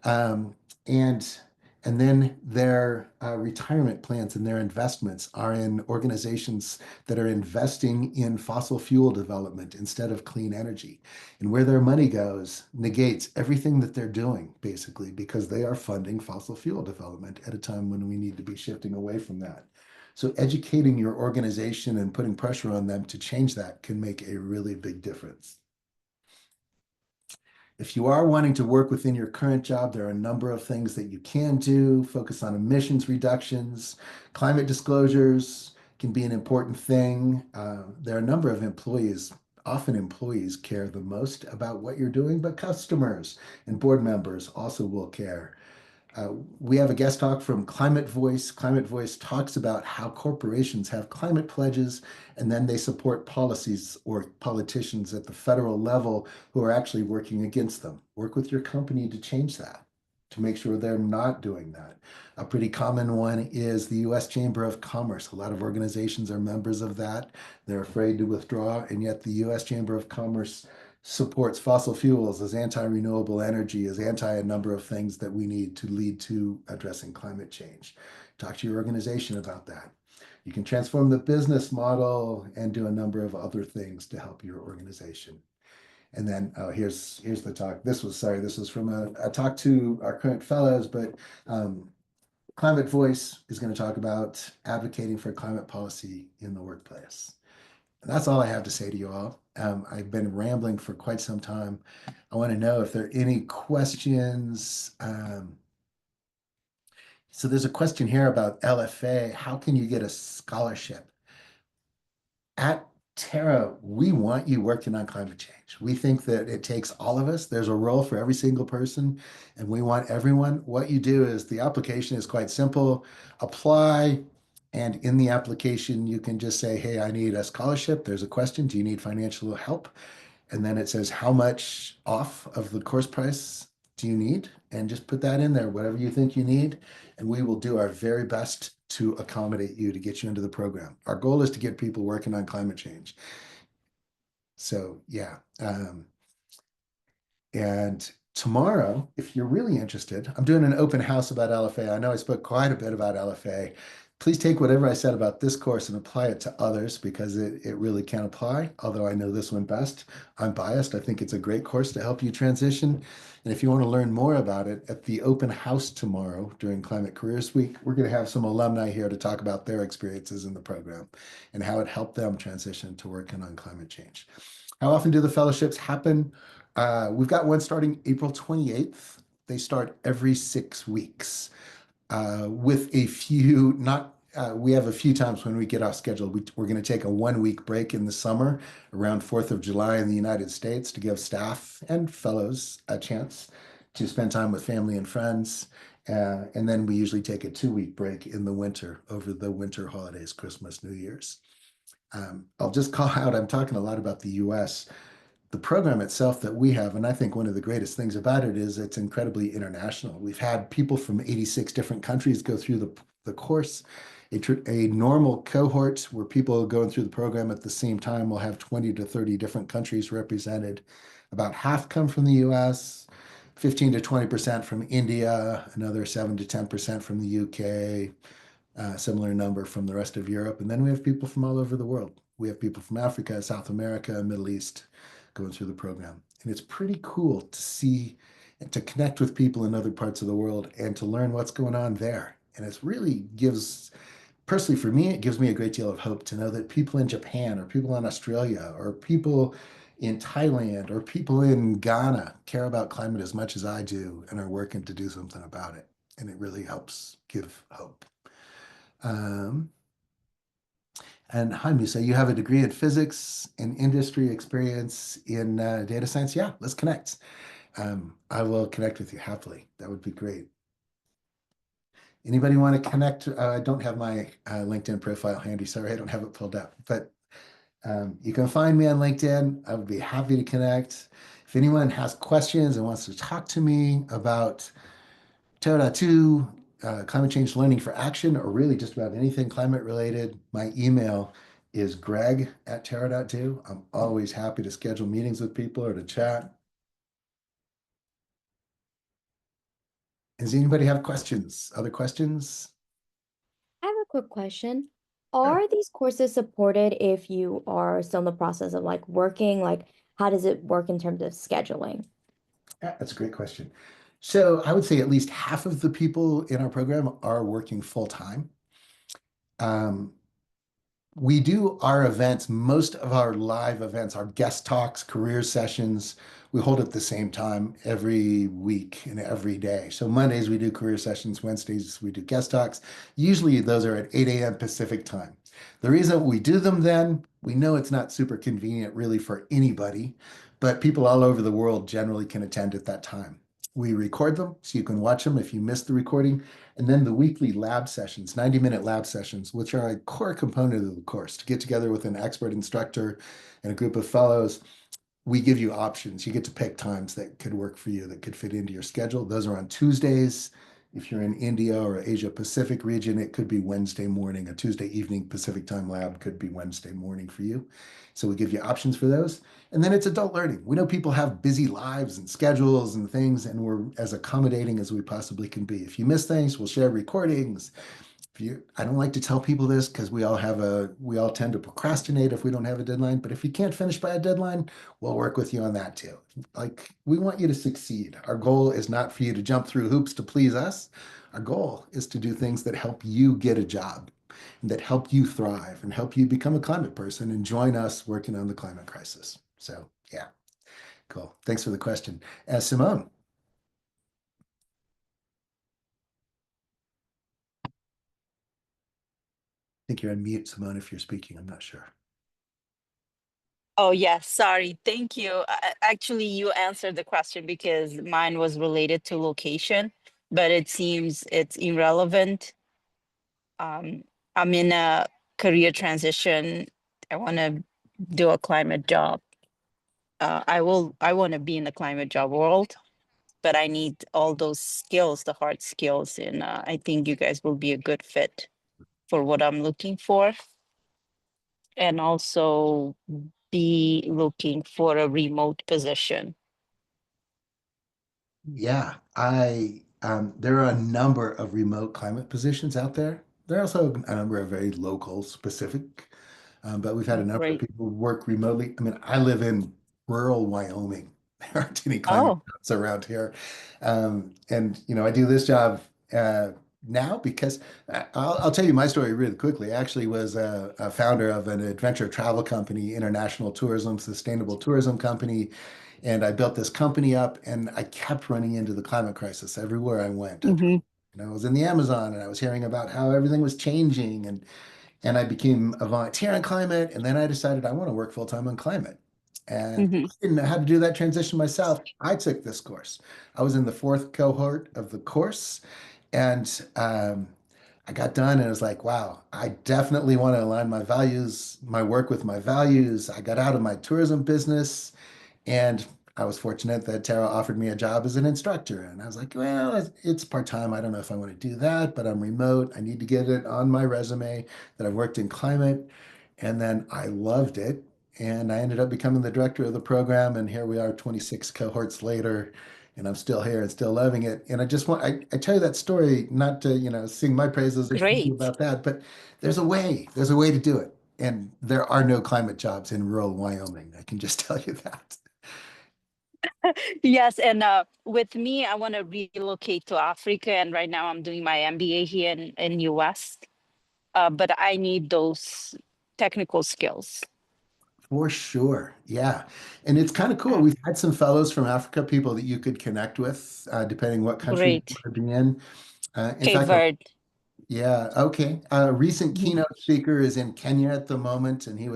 [SPEAKER 1] um, and and then their retirement plans and their investments are in organizations that are investing in fossil fuel development instead of clean energy. And where their money goes negates everything that they're doing, basically, because they are funding fossil fuel development at a time when we need to be shifting away from that. So educating your organization and putting pressure on them to change that can make a really big difference. If you are wanting to work within your current job, there are a number of things that you can do. Focus on emissions reductions, climate disclosures can be an important thing. There are a number of employees, often employees care the most about what you're doing, but customers and board members also will care. We have a guest talk from Climate Voice. Climate Voice talks about how corporations have climate pledges and then they support policies or politicians at the federal level who are actually working against them. Work with your company to change that, to make sure they're not doing that. A pretty common one is the US Chamber of Commerce. A lot of organizations are members of that. They're afraid to withdraw, and yet the US Chamber of Commerce supports fossil fuels, as anti-renewable energy, as anti a number of things that we need to lead to addressing climate change. Talk to your organization about that. You can transform the business model and do a number of other things to help your organization. And then here's the talk. This was from a talk to our current fellows, but Climate Voice is going to talk about advocating for climate policy in the workplace. And that's all I have to say to you all. I've been rambling for quite some time. I want to know if there are any questions. So there's a question here about LFA. How can you get a scholarship? At Terra, we want you working on climate change. We think that it takes all of us. There's a role for every single person, and we want everyone. What you do is the application is quite simple. Apply, and in the application, you can just say, hey, I need a scholarship. There's a question. Do you need financial help? And then it says, how much off of the course price do you need? And just put that in there, whatever you think you need. And we will do our very best to accommodate you to get you into the program. Our goal is to get people working on climate change. So, yeah. And tomorrow, if you're really interested, I'm doing an open house about LFA. I know I spoke quite a bit about LFA. Please take whatever I said about this course and apply it to others because it really can apply, although I know this one best. I'm biased. I think it's a great course to help you transition. And if you want to learn more about it, at the open house tomorrow during Climate Careers Week, we're going to have some alumni here to talk about their experiences in the program and how it helped them transition to working on climate change. How often do the fellowships happen? We've got one starting April 28th. They start every 6 weeks with a few, not, we have a few times when we get off schedule. We're going to take a 1 week break in the summer around 4th of July in the United States to give staff and fellows a chance to spend time with family and friends. And then we usually take a 2 week break in the winter over the winter holidays, Christmas, New Year's. I'll just call out, I'm talking a lot about the US. The program itself that we have, and I think one of the greatest things about it is it's incredibly international. We've had people from 86 different countries go through the course. A normal cohort where people are going through the program at the same time will have 20 to 30 different countries represented. About half come from the US, 15 to 20% from India, another 7 to 10% from the UK, similar number from the rest of Europe. And then we have people from all over the world. We have people from Africa, South America, Middle East going through the program. And it's pretty cool to see and to connect with people in other parts of the world and to learn what's going on there. And it really gives, personally for me, it gives me a great deal of hope to know that people in Japan or people in Australia or people in Thailand or people in Ghana care about climate as much as I do and are working to do something about it. And it really helps give hope. Um, and hi, Musa, you have a degree in physics and industry experience in data science. Yeah, let's connect. I will connect with you happily. That would be great. Anybody want to connect? I don't have my LinkedIn profile handy. Sorry, I don't have it pulled up. But you can find me on LinkedIn. I would be happy to connect. If anyone has questions and wants to talk to me about Terra 2, climate change learning for action, or really just about anything climate related, my email is greg@terra.2. I'm always happy to schedule meetings with people or to chat. Does anybody have questions? Other questions?
[SPEAKER 2] I have a quick question.
[SPEAKER 1] Sure.
[SPEAKER 2] Are these courses supported if you are still in the process of like working? Like, how does it work in terms of scheduling?
[SPEAKER 1] Yeah, that's a great question. So I would say at least half of the people in our program are working full time. Um, we do our events, most of our live events, our guest talks, career sessions, we hold at the same time every week and every day. So Mondays we do career sessions, Wednesdays we do guest talks. Usually those are at 8 a.m. Pacific time. The reason we do them then, we know it's not super convenient really for anybody, but people all over the world generally can attend at that time. We record them so you can watch them if you missed the recording. And then the weekly lab sessions, 90-minute lab sessions, which are a core component of the course, to get together with an expert instructor and a group of fellows. We give you options. You get to pick times that could work for you, that could fit into your schedule. Those are on Tuesdays. If you're in India or Asia Pacific region, it could be Wednesday morning. A Tuesday evening Pacific time lab could be Wednesday morning for you. So we give you options for those. And then it's adult learning. We know people have busy lives and schedules and things, and we're as accommodating as we possibly can be. If you miss things, we'll share recordings. If you, I don't like to tell people this because we all tend to procrastinate if we don't have a deadline. But if you can't finish by a deadline, we'll work with you on that too. Like we want you to succeed. Our goal is not for you to jump through hoops to please us. Our goal is to do things that help you get a job, and that help you thrive and help you become a climate person and join us working on the climate crisis. So yeah, cool. Thanks for the question. Simone, I think you're on mute, Simone, if you're speaking. I'm not sure.
[SPEAKER 3] Oh, yes, sorry. Thank you. Actually, you answered the question because mine was related to location, but it seems it's irrelevant. Um, I'm in a career transition. I want to do a climate job. I want to be in the climate job world, but I need all those skills, the hard skills, and I think you guys will be a good fit for what I'm looking for. And also be looking for a remote position.
[SPEAKER 1] Yeah, I there are a number of remote climate positions out there. There are also a number of very local specific, but we've had a number of
[SPEAKER 3] Great.
[SPEAKER 1] people work remotely. I mean, I live in rural Wyoming. There aren't any climate
[SPEAKER 3] Oh,
[SPEAKER 1] jobs around here. And I do this job now because I'll tell you my story really quickly. I actually was a founder of an adventure travel company, international tourism, sustainable tourism company. And I built this company up and I kept running into the climate crisis everywhere I went.
[SPEAKER 3] hmm
[SPEAKER 1] I was in the Amazon and I was hearing about how everything was changing and I became a volunteer on climate. And then I decided I want to work full time on climate. And
[SPEAKER 3] hmm
[SPEAKER 1] I didn't know how to do that transition myself. I took this course. I was in the fourth cohort of the course. And I got done and I was like, wow, I definitely want to align my values, my work with my values. I got out of my tourism business and I was fortunate that Tara offered me a job as an instructor. And I was like, well, it's part-time. I don't know if I want to do that, but I'm remote. I need to get it on my resume that I've worked in climate. And then I loved it. And I ended up becoming the director of the program. And here we are 26 cohorts later. And I'm still here and still loving it. And I tell you that story not to, sing my praises or speak
[SPEAKER 3] Great.
[SPEAKER 1] about that, but there's a way to do it. And there are no climate jobs in rural Wyoming. I can just tell you that.
[SPEAKER 3] Yes, and with me, I want to relocate to Africa, and right now I'm doing my MBA here in US. But I need those technical skills.
[SPEAKER 1] For sure. Yeah. And it's kind of cool.
[SPEAKER 3] Uh,
[SPEAKER 1] We've had some fellows from Africa, people that you could connect with, depending what country you
[SPEAKER 3] Great.
[SPEAKER 1] want to be in. In
[SPEAKER 3] Cape
[SPEAKER 1] fact,
[SPEAKER 3] Verde.
[SPEAKER 1] yeah, okay. A recent
[SPEAKER 3] Mhm.
[SPEAKER 1] keynote speaker is in Kenya at the moment, and he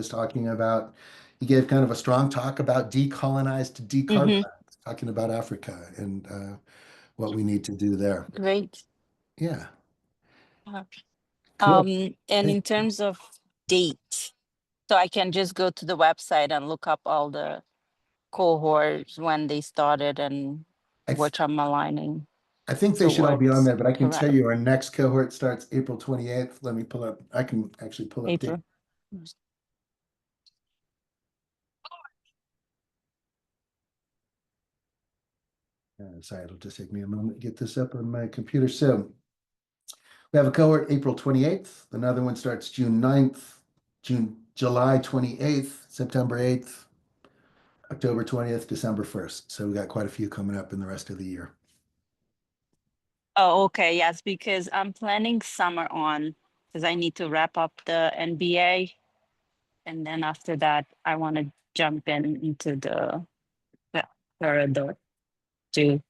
[SPEAKER 1] gave kind of a strong talk about decolonize to
[SPEAKER 3] Mhm.
[SPEAKER 1] decarbonize, talking about Africa and what we need to do there.
[SPEAKER 3] Great.
[SPEAKER 1] Yeah,
[SPEAKER 3] Uh,
[SPEAKER 1] cool.
[SPEAKER 3] and
[SPEAKER 1] Thank
[SPEAKER 3] in terms of date, so I can just go to the website and look up all the cohorts when they started and
[SPEAKER 1] I, th-
[SPEAKER 3] which I'm aligning
[SPEAKER 1] I think they should all be on
[SPEAKER 3] towards
[SPEAKER 1] there, but I can tell
[SPEAKER 3] correct
[SPEAKER 1] you our next cohort starts April 28th. Let me pull up, I can actually pull up date.
[SPEAKER 3] April.
[SPEAKER 1] Sorry, it'll just take me a moment to get this up on my computer. So we have a cohort April 28th. Another one starts June 9th, July 28th, September 8th, October 20th, December 1st. So we got quite a few coming up in the rest of the year.
[SPEAKER 3] Oh, okay, yes, because I'm planning summer on because I need to wrap up the NBA, and then after that, I want to jump into the for adult too.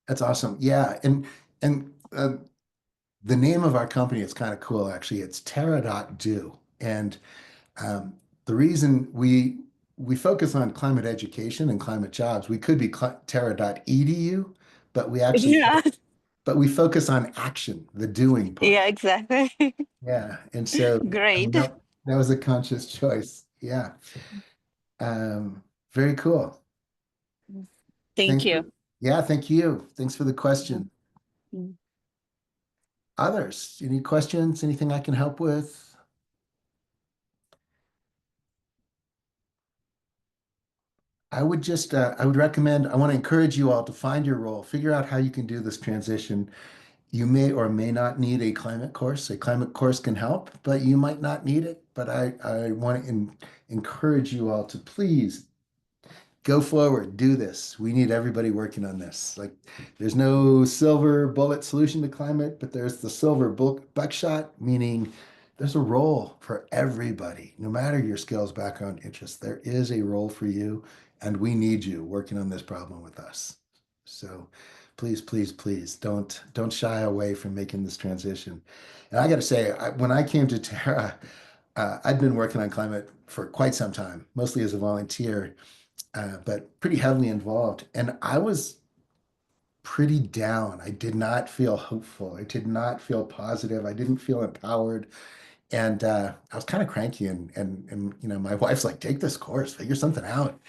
[SPEAKER 1] That's awesome. Yeah, and the name of our company is kind of cool, actually. It's Terra.do. And um, the reason we focus on climate education and climate jobs, we could be Terra.edu, but we actually
[SPEAKER 3] Yeah,
[SPEAKER 1] but we focus on action, the doing part.
[SPEAKER 3] yeah, exactly.
[SPEAKER 1] Yeah. And so I mean,
[SPEAKER 3] Great.
[SPEAKER 1] that was a conscious choice. Yeah. Very cool.
[SPEAKER 3] Thank
[SPEAKER 1] Thanks
[SPEAKER 3] you.
[SPEAKER 1] for, yeah, thank you. Thanks for the question.
[SPEAKER 3] Mhm.
[SPEAKER 1] Others, any questions? Anything I can help with? I would recommend, I want to encourage you all to find your role, figure out how you can do this transition. You may or may not need a climate course. A climate course can help, but you might not need it. But I want to encourage you all to please go forward, do this. We need everybody working on this. Like, there's no silver bullet solution to climate, but there's the silver buckshot, meaning there's a role for everybody, no matter your skills, background, interests. There is a role for you, and we need you working on this problem with us. So please, please, please don't shy away from making this transition. And I got to say, when I came to Terra, I'd been working on climate for quite some time, mostly as a volunteer, but pretty heavily involved. And I was pretty down. I did not feel hopeful. I did not feel positive. I didn't feel empowered. And I was kind of cranky. And my wife's like, take this course, figure something out.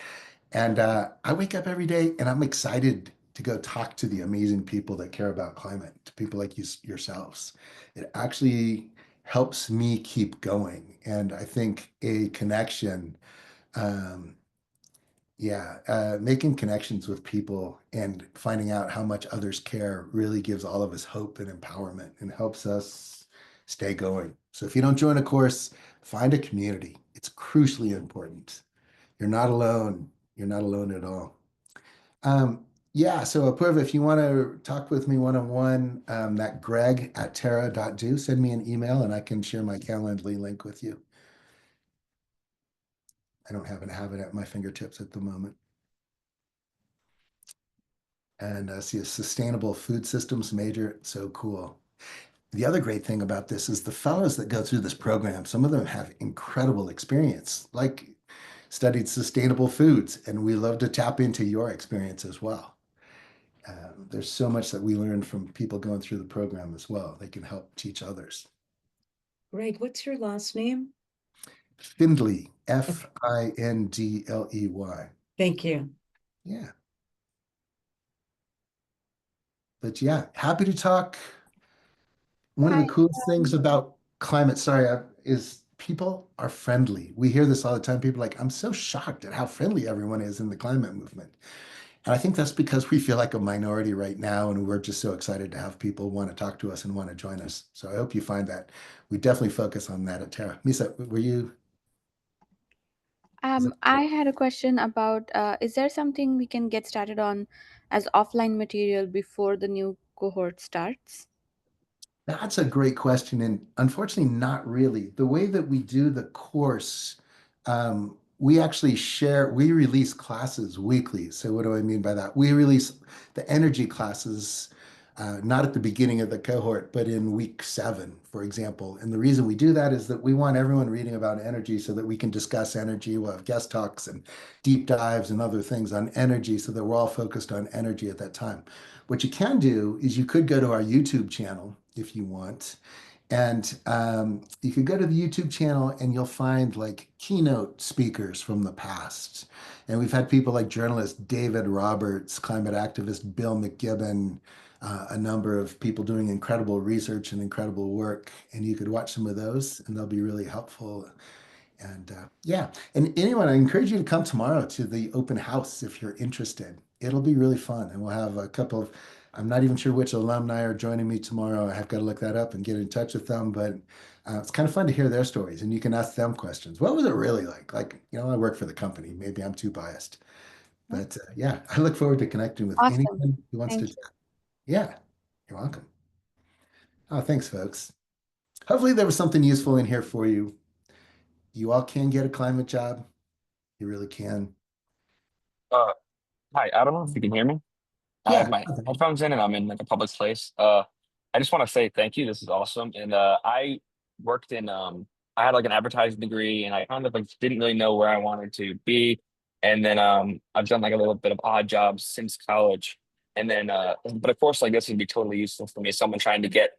[SPEAKER 1] And I wake up every day and I'm excited to go talk to the amazing people that care about climate, to people like yourselves. It actually helps me keep going. And I think a connection um, yeah, making connections with people and finding out how much others care really gives all of us hope and empowerment and helps us stay going. So if you don't join a course, find a community. It's crucially important. You're not alone. You're not alone at all. Yeah, so Apurva, if you want to talk with me one-on-one, that Greg at Terra.do, send me an email and I can share my Calendly link with you. I don't happen to have it at my fingertips at the moment. And see a sustainable food systems major. So cool. The other great thing about this is the fellows that go through this program, some of them have incredible experience, like studied sustainable foods, and we love to tap into your experience as well. There's so much that we learn from people going through the program as well. They can help teach others.
[SPEAKER 4] Great. What's your last name?
[SPEAKER 1] Findley,
[SPEAKER 4] Okay.
[SPEAKER 1] Findley.
[SPEAKER 4] Thank you.
[SPEAKER 1] Yeah. But yeah, happy to talk. One of
[SPEAKER 5] Hi.
[SPEAKER 1] the coolest things about climate, sorry, is people are friendly. We hear this all the time. People are like, I'm so shocked at how friendly everyone is in the climate movement. And I think that's because we feel like a minority right now, and we're just so excited to have people want to talk to us and want to join us. So I hope you find that. We definitely focus on that at Terra. Misa, were you? Is that
[SPEAKER 5] I had a question about is there something we can get started on as offline material before the new cohort starts?
[SPEAKER 1] That's a great question. And unfortunately, not really. The way that we do the course, we actually we release classes weekly. So, what do I mean by that? We release the energy classes, not at the beginning of the cohort, but in week 7, for example. And the reason we do that is that we want everyone reading about energy so that we can discuss energy. We'll have guest talks and deep dives and other things on energy so that we're all focused on energy at that time. What you can do is you could go to our YouTube channel if you want, And you could go to the YouTube channel and you'll find like keynote speakers from the past. And we've had people like journalist David Roberts, climate activist Bill McKibben, a number of people doing incredible research and incredible work. And you could watch some of those and they'll be really helpful. And yeah, and anyone, I encourage you to come tomorrow to the open house if you're interested. It'll be really fun. And we'll have a couple of, I'm not even sure which alumni are joining me tomorrow. I have got to look that up and get in touch with them. But it's kind of fun to hear their stories and you can ask them questions. What was it really like? Like, I work for the company. Maybe I'm too biased. But yeah, I look forward to connecting with
[SPEAKER 5] Awesome.
[SPEAKER 1] anyone who wants to.
[SPEAKER 5] Thank you.
[SPEAKER 1] Yeah, you're welcome. Oh, thanks, folks. Hopefully there was something useful in here for you. You all can get a climate job. You really can.
[SPEAKER 6] Uh, Hi, I don't know if you can hear me. I have
[SPEAKER 1] Yeah.
[SPEAKER 6] my headphones in and I'm in like a public place. I just want to say thank you. This is awesome. And I worked in I had like an advertising degree and I kind of like didn't really know where I wanted to be. And then I've done like a little bit of odd jobs since college. And then but of course like this would be totally useful for me, someone trying to get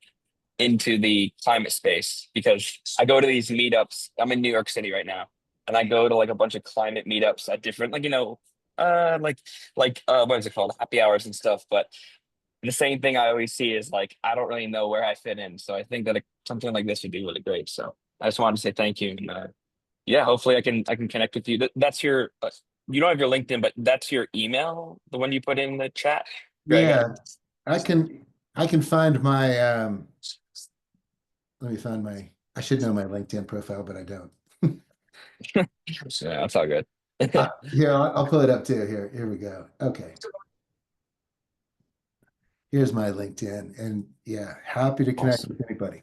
[SPEAKER 6] into the climate space because I go to these meetups. I'm in New York City right now, and I go to like a bunch of climate meetups at different, like uh, like what is it called, happy hours and stuff. But the same thing I always see is like I don't really know where I fit in. So I think that something like this would be really great. So I just wanted to say thank you, and yeah, hopefully I can connect with you. That's your you don't have your LinkedIn, but that's your email, the one you put in the chat, Greg.
[SPEAKER 1] Yeah. I can find my let me find my I should know my LinkedIn profile, but I don't.
[SPEAKER 6] Yeah, that's all good.
[SPEAKER 1] Here, I'll pull it up too. Here we go. Okay. Here's my LinkedIn. And yeah, happy to connect
[SPEAKER 6] Awesome.
[SPEAKER 1] with anybody.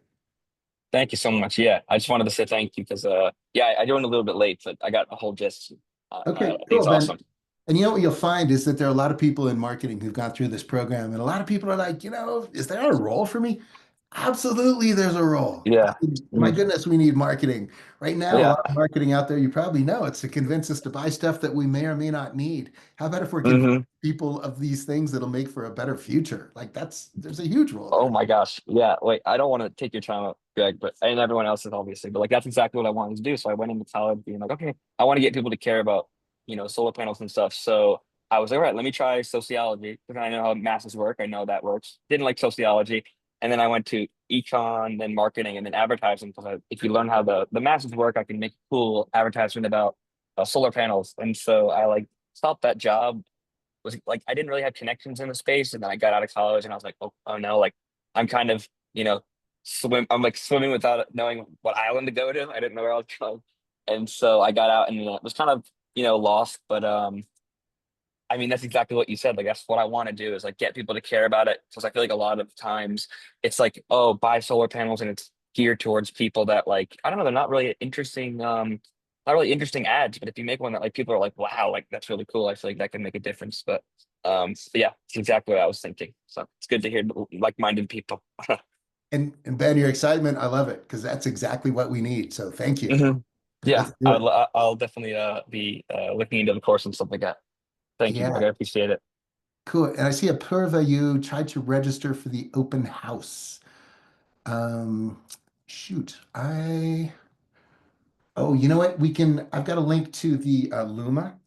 [SPEAKER 6] Thank you so much. Yeah, I just wanted to say thank you because yeah, I joined a little bit late, but I got a whole gist. I
[SPEAKER 1] Okay,
[SPEAKER 6] think
[SPEAKER 1] cool,
[SPEAKER 6] it's
[SPEAKER 1] Ben.
[SPEAKER 6] awesome.
[SPEAKER 1] And you know what you'll find is that there are a lot of people in marketing who've gone through this program, and a lot of people are like, is there a role for me? Absolutely, there's a role. I
[SPEAKER 6] Yeah.
[SPEAKER 1] mean, my
[SPEAKER 6] Mhm.
[SPEAKER 1] goodness, we need marketing. Right now, a
[SPEAKER 6] Yeah.
[SPEAKER 1] lot of marketing out there, you probably know, it's to convince us to buy stuff that we may or may not need. How about if we're convincing
[SPEAKER 6] Hmm.
[SPEAKER 1] people of these things that'll make for a better future? Like there's a huge role
[SPEAKER 6] Oh
[SPEAKER 1] there.
[SPEAKER 6] my gosh. Yeah. Wait, I don't want to take your time up, Greg, but and everyone else is obviously, but like that's exactly what I wanted to do. So I went into college being like, okay, I want to get people to care about, solar panels and stuff. So I was like, all right, let me try sociology because I know how masses work. I know that works. Didn't like sociology. And then I went to econ, then marketing, and then advertising because if you learn how the masses work, I can make a cool advertisement about solar panels. And so I like stopped that job, was like I didn't really have connections in the space, and then I got out of college, and I was like, oh no, like I'm kind of I'm like swimming without knowing what island to go to. I didn't know where I was going, and so I got out and was kind of lost. But I mean that's exactly what you said. Like that's what I want to do is like get people to care about it because I feel like a lot of times it's like oh buy solar panels and it's geared towards people that like I don't know they're not really interesting not really interesting ads, but if you make one that like people are like, wow, like that's really cool, I feel like that can make a difference. But yeah, it's exactly what I was thinking. So it's good to hear like-minded people.
[SPEAKER 1] And Ben, your excitement, I love it because that's exactly what we need. So thank you.
[SPEAKER 6] Mhm. Yeah,
[SPEAKER 1] Let's do it.
[SPEAKER 6] I'll definitely be looking into the course and stuff like that. Thank you, Greg. I
[SPEAKER 1] Yeah,
[SPEAKER 6] appreciate it.
[SPEAKER 1] cool. And I see a Purva, you tried to register for the open house. Um, shoot, oh, you know what? I've got a link to the Luma.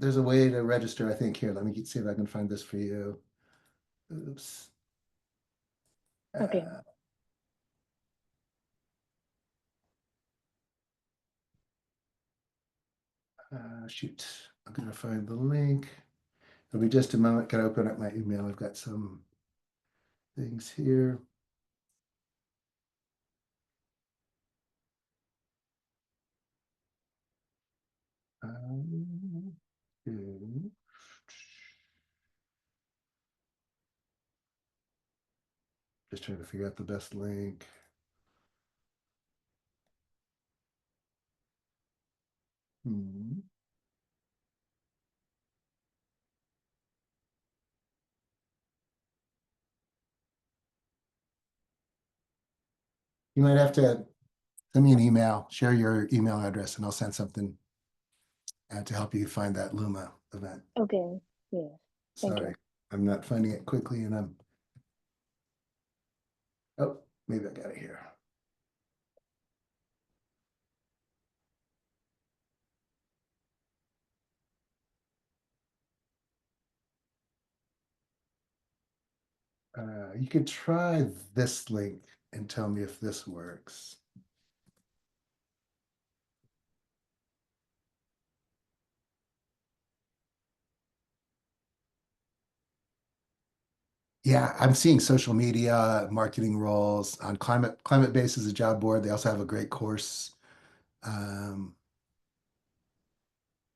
[SPEAKER 1] There's a way to register, I think. Here, let me see if I can find this for you. Oops.
[SPEAKER 2] Okay.
[SPEAKER 1] Uh, shoot, I'm gonna find the link. It'll be just a moment. Can I open up my email? I've got some things here. Okay. Just trying to figure out the best link. Hmm. You might have to send me an email, share your email address, and I'll send something to help you find that Luma event.
[SPEAKER 2] Okay. Yeah. Thank
[SPEAKER 1] Sorry,
[SPEAKER 2] you.
[SPEAKER 1] I'm not finding it quickly, and oh, maybe I got it here. You could try this link and tell me if this works. Yeah, I'm seeing social media marketing roles on Climate Base is a job board. They also have a great course. Um,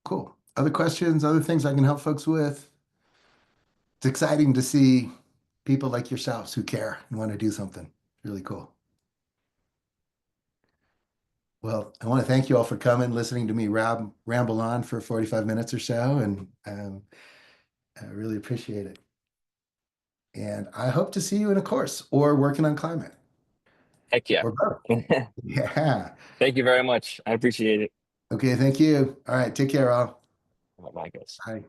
[SPEAKER 1] cool. Other questions, other things I can help folks with? It's exciting to see people like yourselves who care and want to do something. Really cool. Well, I want to thank you all for coming, listening to me ramble on for 45 minutes or so, and I really appreciate it. And I hope to see you in a course or working on climate
[SPEAKER 6] Heck yeah.
[SPEAKER 1] or both. Yeah.
[SPEAKER 6] Thank you very much. I appreciate it.
[SPEAKER 1] Okay, thank you. All right, take care, all.
[SPEAKER 6] Bye, guys.
[SPEAKER 1] Bye.